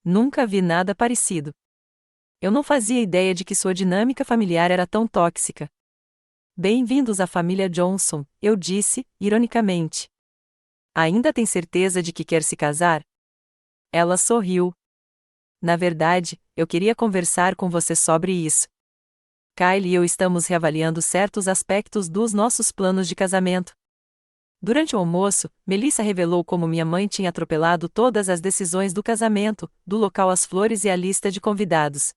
Nunca vi nada parecido. Eu não fazia ideia de que sua dinâmica familiar era tão tóxica. Bem-vindos à família Johnson, eu disse, ironicamente. Ainda tem certeza de que quer se casar? Ela sorriu. Na verdade, eu queria conversar com você sobre isso. Kyle e eu estamos reavaliando certos aspectos dos nossos planos de casamento. Durante o almoço, Melissa revelou como minha mãe tinha atropelado todas as decisões do casamento, do local às flores e a lista de convidados.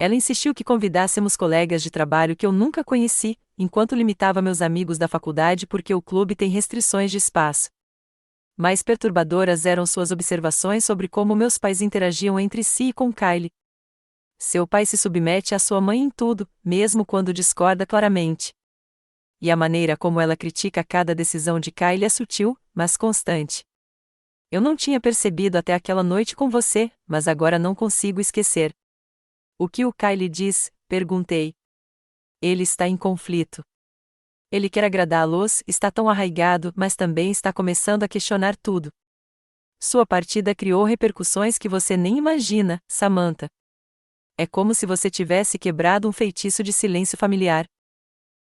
Ela insistiu que convidássemos colegas de trabalho que eu nunca conheci, enquanto limitava meus amigos da faculdade porque o clube tem restrições de espaço. Mais perturbadoras eram suas observações sobre como meus pais interagiam entre si e com Kyle. Seu pai se submete à sua mãe em tudo, mesmo quando discorda claramente. E a maneira como ela critica cada decisão de Kyle é sutil, mas constante. Eu não tinha percebido até aquela noite com você, mas agora não consigo esquecer. O que o Kyle diz? Perguntei. Ele está em conflito. Ele quer agradá-los, está tão arraigado, mas também está começando a questionar tudo. Sua partida criou repercussões que você nem imagina, Samantha. É como se você tivesse quebrado um feitiço de silêncio familiar.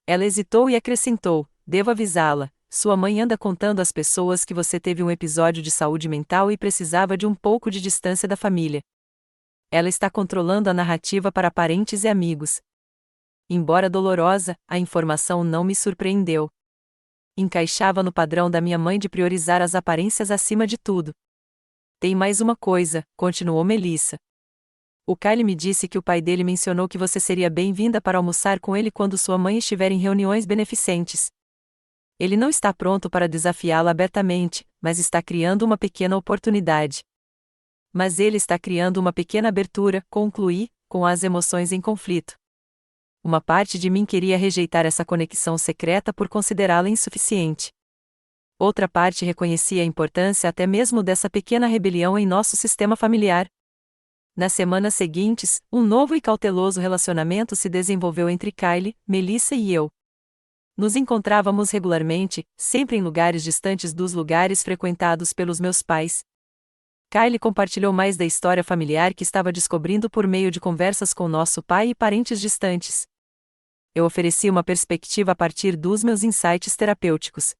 Ela hesitou e acrescentou: devo avisá-la, sua mãe anda contando às pessoas que você teve um episódio de saúde mental e precisava de um pouco de distância da família. Ela está controlando a narrativa para parentes e amigos. Embora dolorosa, a informação não me surpreendeu. Encaixava no padrão da minha mãe de priorizar as aparências acima de tudo. Tem mais uma coisa, continuou Melissa. O Kyle me disse que o pai dele mencionou que você seria bem-vinda para almoçar com ele quando sua mãe estiver em reuniões beneficentes. Ele não está pronto para desafiá-la abertamente, mas está criando uma pequena oportunidade. Mas ele está criando uma pequena abertura, concluí, com as emoções em conflito. Uma parte de mim queria rejeitar essa conexão secreta por considerá-la insuficiente. Outra parte reconhecia a importância até mesmo dessa pequena rebelião em nosso sistema familiar. Nas semanas seguintes, um novo e cauteloso relacionamento se desenvolveu entre Kyle, Melissa e eu. Nos encontrávamos regularmente, sempre em lugares distantes dos lugares frequentados pelos meus pais. Kyle compartilhou mais da história familiar que estava descobrindo por meio de conversas com nosso pai e parentes distantes. Eu ofereci uma perspectiva a partir dos meus insights terapêuticos.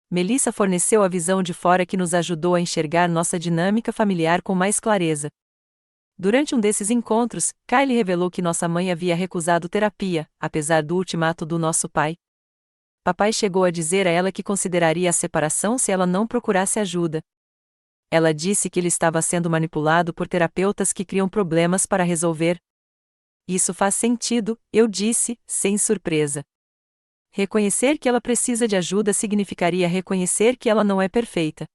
Melissa forneceu a visão de fora que nos ajudou a enxergar nossa dinâmica familiar com mais clareza. Durante um desses encontros, Kyle revelou que nossa mãe havia recusado terapia, apesar do ultimato do nosso pai. Papai chegou a dizer a ela que consideraria a separação se ela não procurasse ajuda. Ela disse que ele estava sendo manipulado por terapeutas que criam problemas para resolver. Isso faz sentido, eu disse, sem surpresa. Reconhecer que ela precisa de ajuda significaria reconhecer que ela não é perfeita.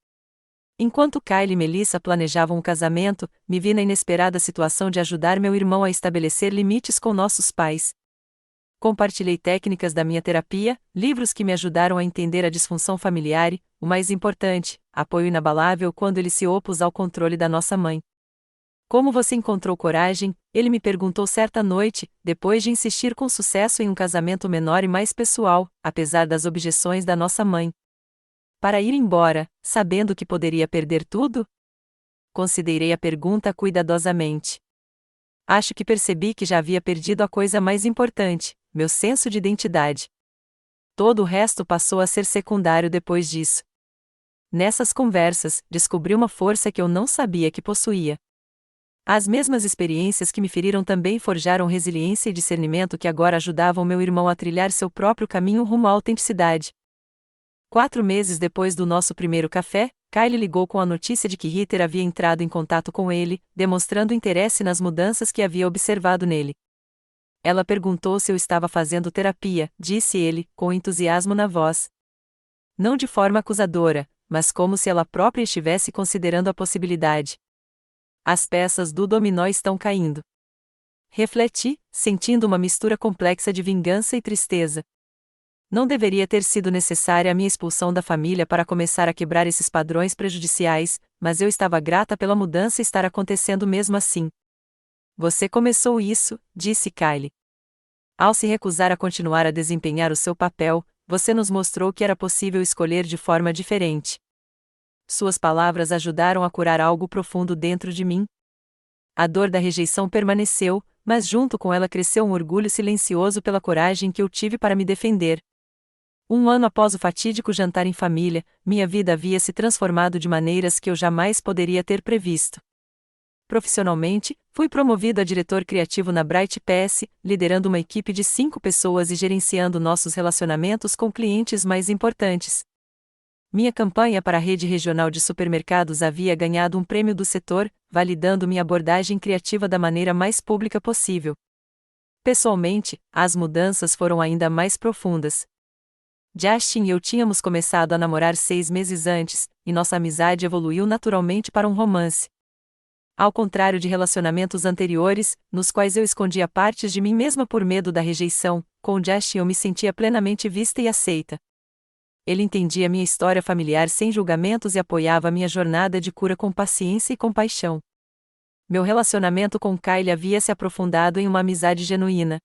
Enquanto Kyle e Melissa planejavam um casamento, me vi na inesperada situação de ajudar meu irmão a estabelecer limites com nossos pais. Compartilhei técnicas da minha terapia, livros que me ajudaram a entender a disfunção familiar e, o mais importante, apoio inabalável quando ele se opôs ao controle da nossa mãe. Como você encontrou coragem? Ele me perguntou certa noite, depois de insistir com sucesso em um casamento menor e mais pessoal, apesar das objeções da nossa mãe. Para ir embora, sabendo que poderia perder tudo? Considerei a pergunta cuidadosamente. Acho que percebi que já havia perdido a coisa mais importante, meu senso de identidade. Todo o resto passou a ser secundário depois disso. Nessas conversas, descobri uma força que eu não sabia que possuía. As mesmas experiências que me feriram também forjaram resiliência e discernimento que agora ajudavam meu irmão a trilhar seu próprio caminho rumo à autenticidade. 4 meses depois do nosso primeiro café, Kyle ligou com a notícia de que Ritter havia entrado em contato com ele, demonstrando interesse nas mudanças que havia observado nele. Ela perguntou se eu estava fazendo terapia, disse ele, com entusiasmo na voz. Não de forma acusadora, mas como se ela própria estivesse considerando a possibilidade. As peças do dominó estão caindo. Refleti, sentindo uma mistura complexa de vingança e tristeza. Não deveria ter sido necessária a minha expulsão da família para começar a quebrar esses padrões prejudiciais, mas eu estava grata pela mudança estar acontecendo mesmo assim. Você começou isso, disse Kyle. Ao se recusar a continuar a desempenhar o seu papel, você nos mostrou que era possível escolher de forma diferente. Suas palavras ajudaram a curar algo profundo dentro de mim. A dor da rejeição permaneceu, mas junto com ela cresceu um orgulho silencioso pela coragem que eu tive para me defender. 1 ano após o fatídico jantar em família, minha vida havia se transformado de maneiras que eu jamais poderia ter previsto. Profissionalmente, fui promovido a diretor criativo na Bright PS, liderando uma equipe de 5 pessoas e gerenciando nossos relacionamentos com clientes mais importantes. Minha campanha para a rede regional de supermercados havia ganhado um prêmio do setor, validando minha abordagem criativa da maneira mais pública possível. Pessoalmente, as mudanças foram ainda mais profundas. Justin e eu tínhamos começado a namorar 6 meses antes, e nossa amizade evoluiu naturalmente para um romance. Ao contrário de relacionamentos anteriores, nos quais eu escondia partes de mim mesma por medo da rejeição, com Justin eu me sentia plenamente vista e aceita. Ele entendia minha história familiar sem julgamentos e apoiava minha jornada de cura com paciência e compaixão. Meu relacionamento com Kyle havia se aprofundado em uma amizade genuína.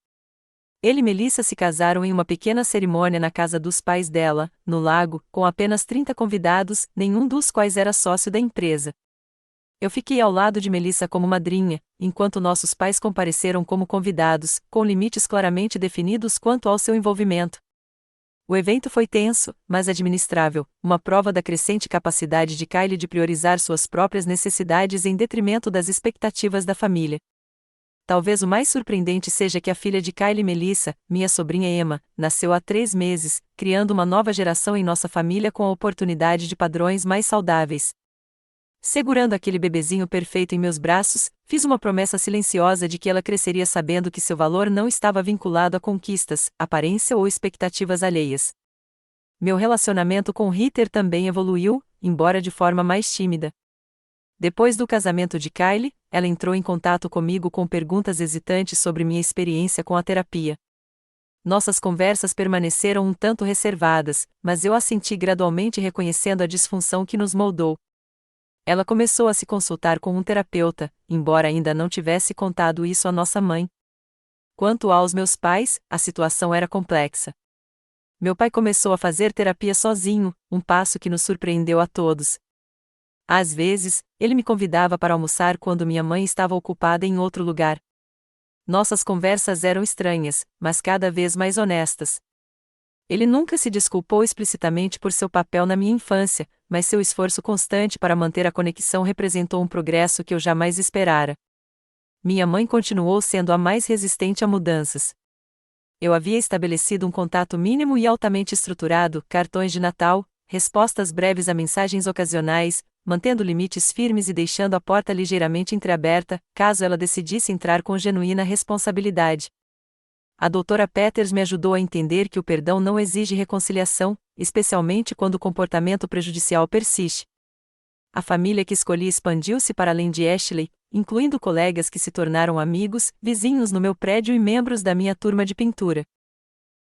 Ele e Melissa se casaram em uma pequena cerimônia na casa dos pais dela, no lago, com apenas 30 convidados, nenhum dos quais era sócio da empresa. Eu fiquei ao lado de Melissa como madrinha, enquanto nossos pais compareceram como convidados, com limites claramente definidos quanto ao seu envolvimento. O evento foi tenso, mas administrável, uma prova da crescente capacidade de Kylie de priorizar suas próprias necessidades em detrimento das expectativas da família. Talvez o mais surpreendente seja que a filha de Kylie, Melissa, minha sobrinha Emma, nasceu há 3 meses, criando uma nova geração em nossa família com a oportunidade de padrões mais saudáveis. Segurando aquele bebezinho perfeito em meus braços, fiz uma promessa silenciosa de que ela cresceria sabendo que seu valor não estava vinculado a conquistas, aparência ou expectativas alheias. Meu relacionamento com Ritter também evoluiu, embora de forma mais tímida. Depois do casamento de Kylie, ela entrou em contato comigo com perguntas hesitantes sobre minha experiência com a terapia. Nossas conversas permaneceram um tanto reservadas, mas eu assenti gradualmente reconhecendo a disfunção que nos moldou. Ela começou a se consultar com um terapeuta, embora ainda não tivesse contado isso à nossa mãe. Quanto aos meus pais, a situação era complexa. Meu pai começou a fazer terapia sozinho, um passo que nos surpreendeu a todos. Às vezes, ele me convidava para almoçar quando minha mãe estava ocupada em outro lugar. Nossas conversas eram estranhas, mas cada vez mais honestas. Ele nunca se desculpou explicitamente por seu papel na minha infância, mas seu esforço constante para manter a conexão representou um progresso que eu jamais esperara. Minha mãe continuou sendo a mais resistente a mudanças. Eu havia estabelecido um contato mínimo e altamente estruturado, cartões de Natal, respostas breves a mensagens ocasionais, mantendo limites firmes e deixando a porta ligeiramente entreaberta, caso ela decidisse entrar com genuína responsabilidade. A doutora Peters me ajudou a entender que o perdão não exige reconciliação, especialmente quando o comportamento prejudicial persiste. A família que escolhi expandiu-se para além de Ashley, incluindo colegas que se tornaram amigos, vizinhos no meu prédio e membros da minha turma de pintura.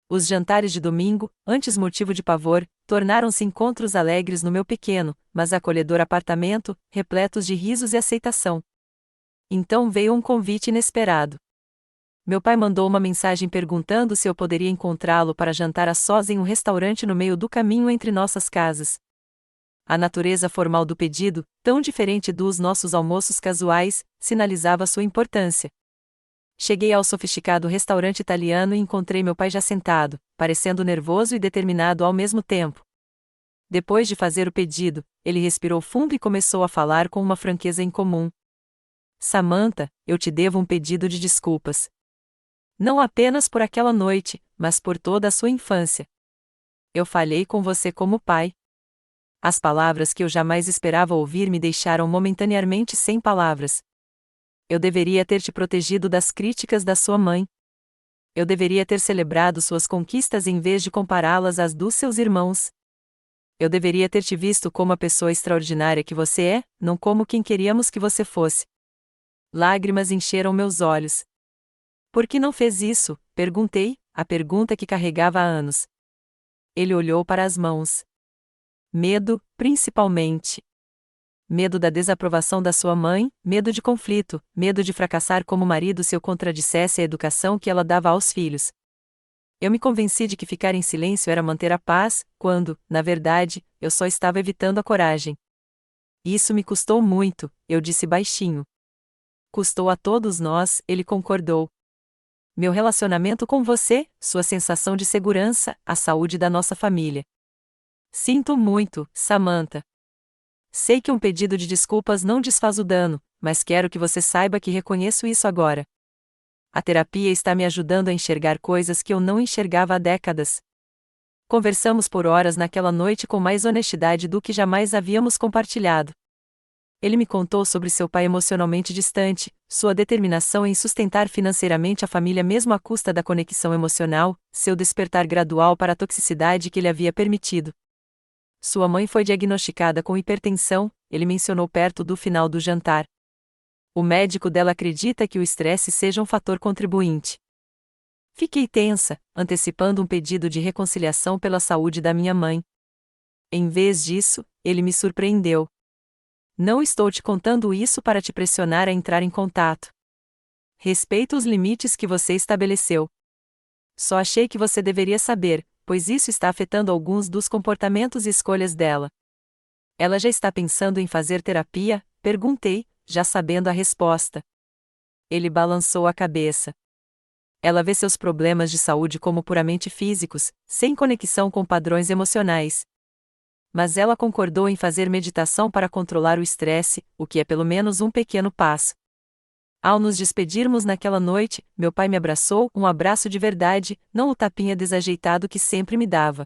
Os jantares de domingo, antes motivo de pavor, tornaram-se encontros alegres no meu pequeno, mas acolhedor apartamento, repletos de risos e aceitação. Então veio um convite inesperado. Meu pai mandou uma mensagem perguntando se eu poderia encontrá-lo para jantar a sós em um restaurante no meio do caminho entre nossas casas. A natureza formal do pedido, tão diferente dos nossos almoços casuais, sinalizava sua importância. Cheguei ao sofisticado restaurante italiano e encontrei meu pai já sentado, parecendo nervoso e determinado ao mesmo tempo. Depois de fazer o pedido, ele respirou fundo e começou a falar com uma franqueza incomum. Samantha, eu te devo um pedido de desculpas. Não apenas por aquela noite, mas por toda a sua infância. Eu falhei com você como pai. As palavras que eu jamais esperava ouvir me deixaram momentaneamente sem palavras. Eu deveria ter te protegido das críticas da sua mãe. Eu deveria ter celebrado suas conquistas em vez de compará-las às dos seus irmãos. Eu deveria ter te visto como a pessoa extraordinária que você é, não como quem queríamos que você fosse. Lágrimas encheram meus olhos. Por que não fez isso? Perguntei, a pergunta que carregava há anos. Ele olhou para as mãos. Medo, principalmente. Medo da desaprovação da sua mãe, medo de conflito, medo de fracassar como marido se eu contradissesse a educação que ela dava aos filhos. Eu me convenci de que ficar em silêncio era manter a paz, quando, na verdade, eu só estava evitando a coragem. Isso me custou muito, eu disse baixinho. Custou a todos nós, ele concordou. Meu relacionamento com você, sua sensação de segurança, a saúde da nossa família. Sinto muito, Samantha. Sei que um pedido de desculpas não desfaz o dano, mas quero que você saiba que reconheço isso agora. A terapia está me ajudando a enxergar coisas que eu não enxergava há décadas. Conversamos por horas naquela noite com mais honestidade do que jamais havíamos compartilhado. Ele me contou sobre seu pai emocionalmente distante, sua determinação em sustentar financeiramente a família mesmo à custa da conexão emocional, seu despertar gradual para a toxicidade que ele havia permitido. Sua mãe foi diagnosticada com hipertensão, ele mencionou perto do final do jantar. O médico dela acredita que o estresse seja um fator contribuinte. Fiquei tensa, antecipando um pedido de reconciliação pela saúde da minha mãe. Em vez disso, ele me surpreendeu. Não estou te contando isso para te pressionar a entrar em contato. Respeito os limites que você estabeleceu. Só achei que você deveria saber, pois isso está afetando alguns dos comportamentos e escolhas dela. Ela já está pensando em fazer terapia? Perguntei, já sabendo a resposta. Ele balançou a cabeça. Ela vê seus problemas de saúde como puramente físicos, sem conexão com padrões emocionais. Mas ela concordou em fazer meditação para controlar o estresse, o que é pelo menos um pequeno passo. Ao nos despedirmos naquela noite, meu pai me abraçou, um abraço de verdade, não o tapinha desajeitado que sempre me dava.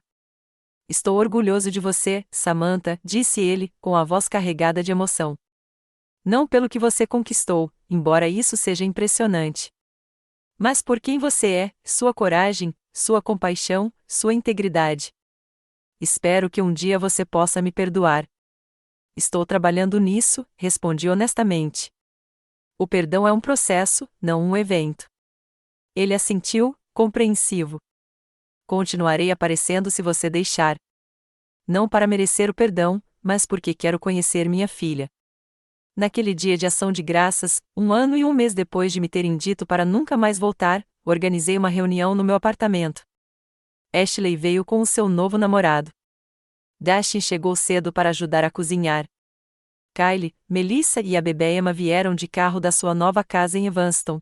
Estou orgulhoso de você, Samantha, disse ele, com a voz carregada de emoção. Não pelo que você conquistou, embora isso seja impressionante. Mas por quem você é, sua coragem, sua compaixão, sua integridade. Espero que um dia você possa me perdoar. Estou trabalhando nisso, respondi honestamente. O perdão é um processo, não um evento. Ele assentiu, compreensivo. Continuarei aparecendo se você deixar. Não para merecer o perdão, mas porque quero conhecer minha filha. Naquele dia de ação de graças, 1 ano e 1 mês depois de me terem dito para nunca mais voltar, organizei uma reunião no meu apartamento. Ashley veio com o seu novo namorado. Dustin chegou cedo para ajudar a cozinhar. Kylie, Melissa e a bebê Emma vieram de carro da sua nova casa em Evanston.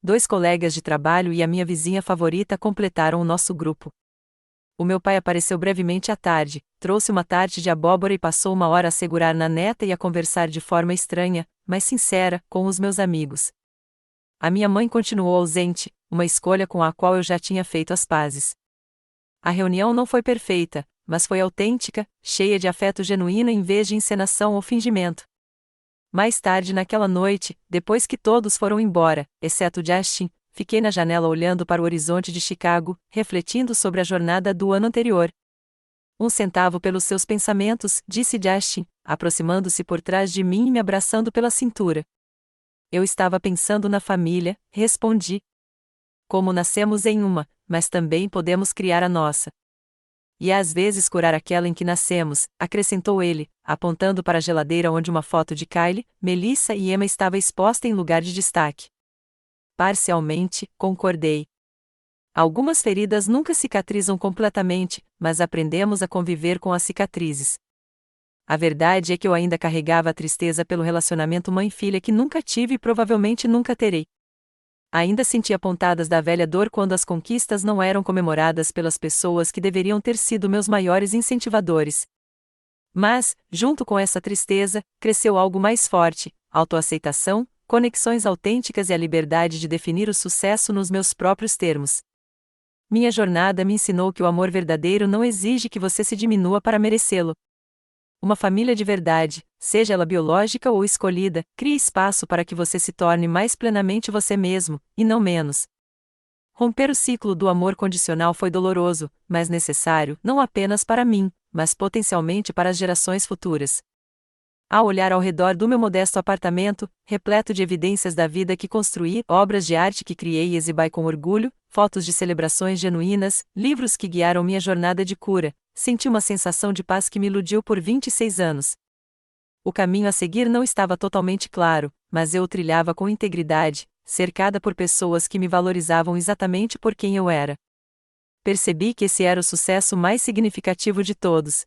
2 colegas de trabalho e a minha vizinha favorita completaram o nosso grupo. O meu pai apareceu brevemente à tarde, trouxe uma tarte de abóbora e passou 1 hora a segurar na neta e a conversar de forma estranha, mas sincera, com os meus amigos. A minha mãe continuou ausente, uma escolha com a qual eu já tinha feito as pazes. A reunião não foi perfeita, mas foi autêntica, cheia de afeto genuíno em vez de encenação ou fingimento. Mais tarde naquela noite, depois que todos foram embora, exceto Justin, fiquei na janela olhando para o horizonte de Chicago, refletindo sobre a jornada do ano anterior. 1 centavo pelos seus pensamentos, disse Justin, aproximando-se por trás de mim e me abraçando pela cintura. Eu estava pensando na família, respondi. Como nascemos em uma, mas também podemos criar a nossa. E às vezes curar aquela em que nascemos, acrescentou ele, apontando para a geladeira onde uma foto de Kylie, Melissa e Emma estava exposta em lugar de destaque. Parcialmente, concordei. Algumas feridas nunca cicatrizam completamente, mas aprendemos a conviver com as cicatrizes. A verdade é que eu ainda carregava a tristeza pelo relacionamento mãe-filha que nunca tive e provavelmente nunca terei. Ainda sentia pontadas da velha dor quando as conquistas não eram comemoradas pelas pessoas que deveriam ter sido meus maiores incentivadores. Mas, junto com essa tristeza, cresceu algo mais forte: autoaceitação, conexões autênticas e a liberdade de definir o sucesso nos meus próprios termos. Minha jornada me ensinou que o amor verdadeiro não exige que você se diminua para merecê-lo. Uma família de verdade, seja ela biológica ou escolhida, cria espaço para que você se torne mais plenamente você mesmo, e não menos. Romper o ciclo do amor condicional foi doloroso, mas necessário, não apenas para mim, mas potencialmente para as gerações futuras. Ao olhar ao redor do meu modesto apartamento, repleto de evidências da vida que construí, obras de arte que criei e exibi com orgulho, fotos de celebrações genuínas, livros que guiaram minha jornada de cura, senti uma sensação de paz que me iludiu por 26 anos. O caminho a seguir não estava totalmente claro, mas eu o trilhava com integridade, cercada por pessoas que me valorizavam exatamente por quem eu era. Percebi que esse era o sucesso mais significativo de todos.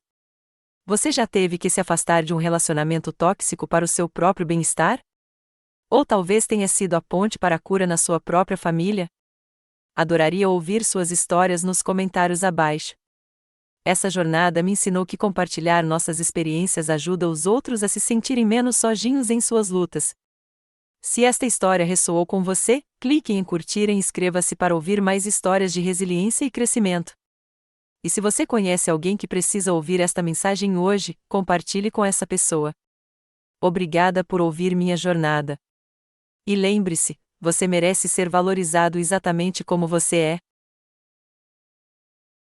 Você já teve que se afastar de um relacionamento tóxico para o seu próprio bem-estar? Ou talvez tenha sido a ponte para a cura na sua própria família? Adoraria ouvir suas histórias nos comentários abaixo. Essa jornada me ensinou que compartilhar nossas experiências ajuda os outros a se sentirem menos sozinhos em suas lutas. Se esta história ressoou com você, clique em curtir e inscreva-se para ouvir mais histórias de resiliência e crescimento. E se você conhece alguém que precisa ouvir esta mensagem hoje, compartilhe com essa pessoa. Obrigada por ouvir minha jornada. E lembre-se, você merece ser valorizado exatamente como você é.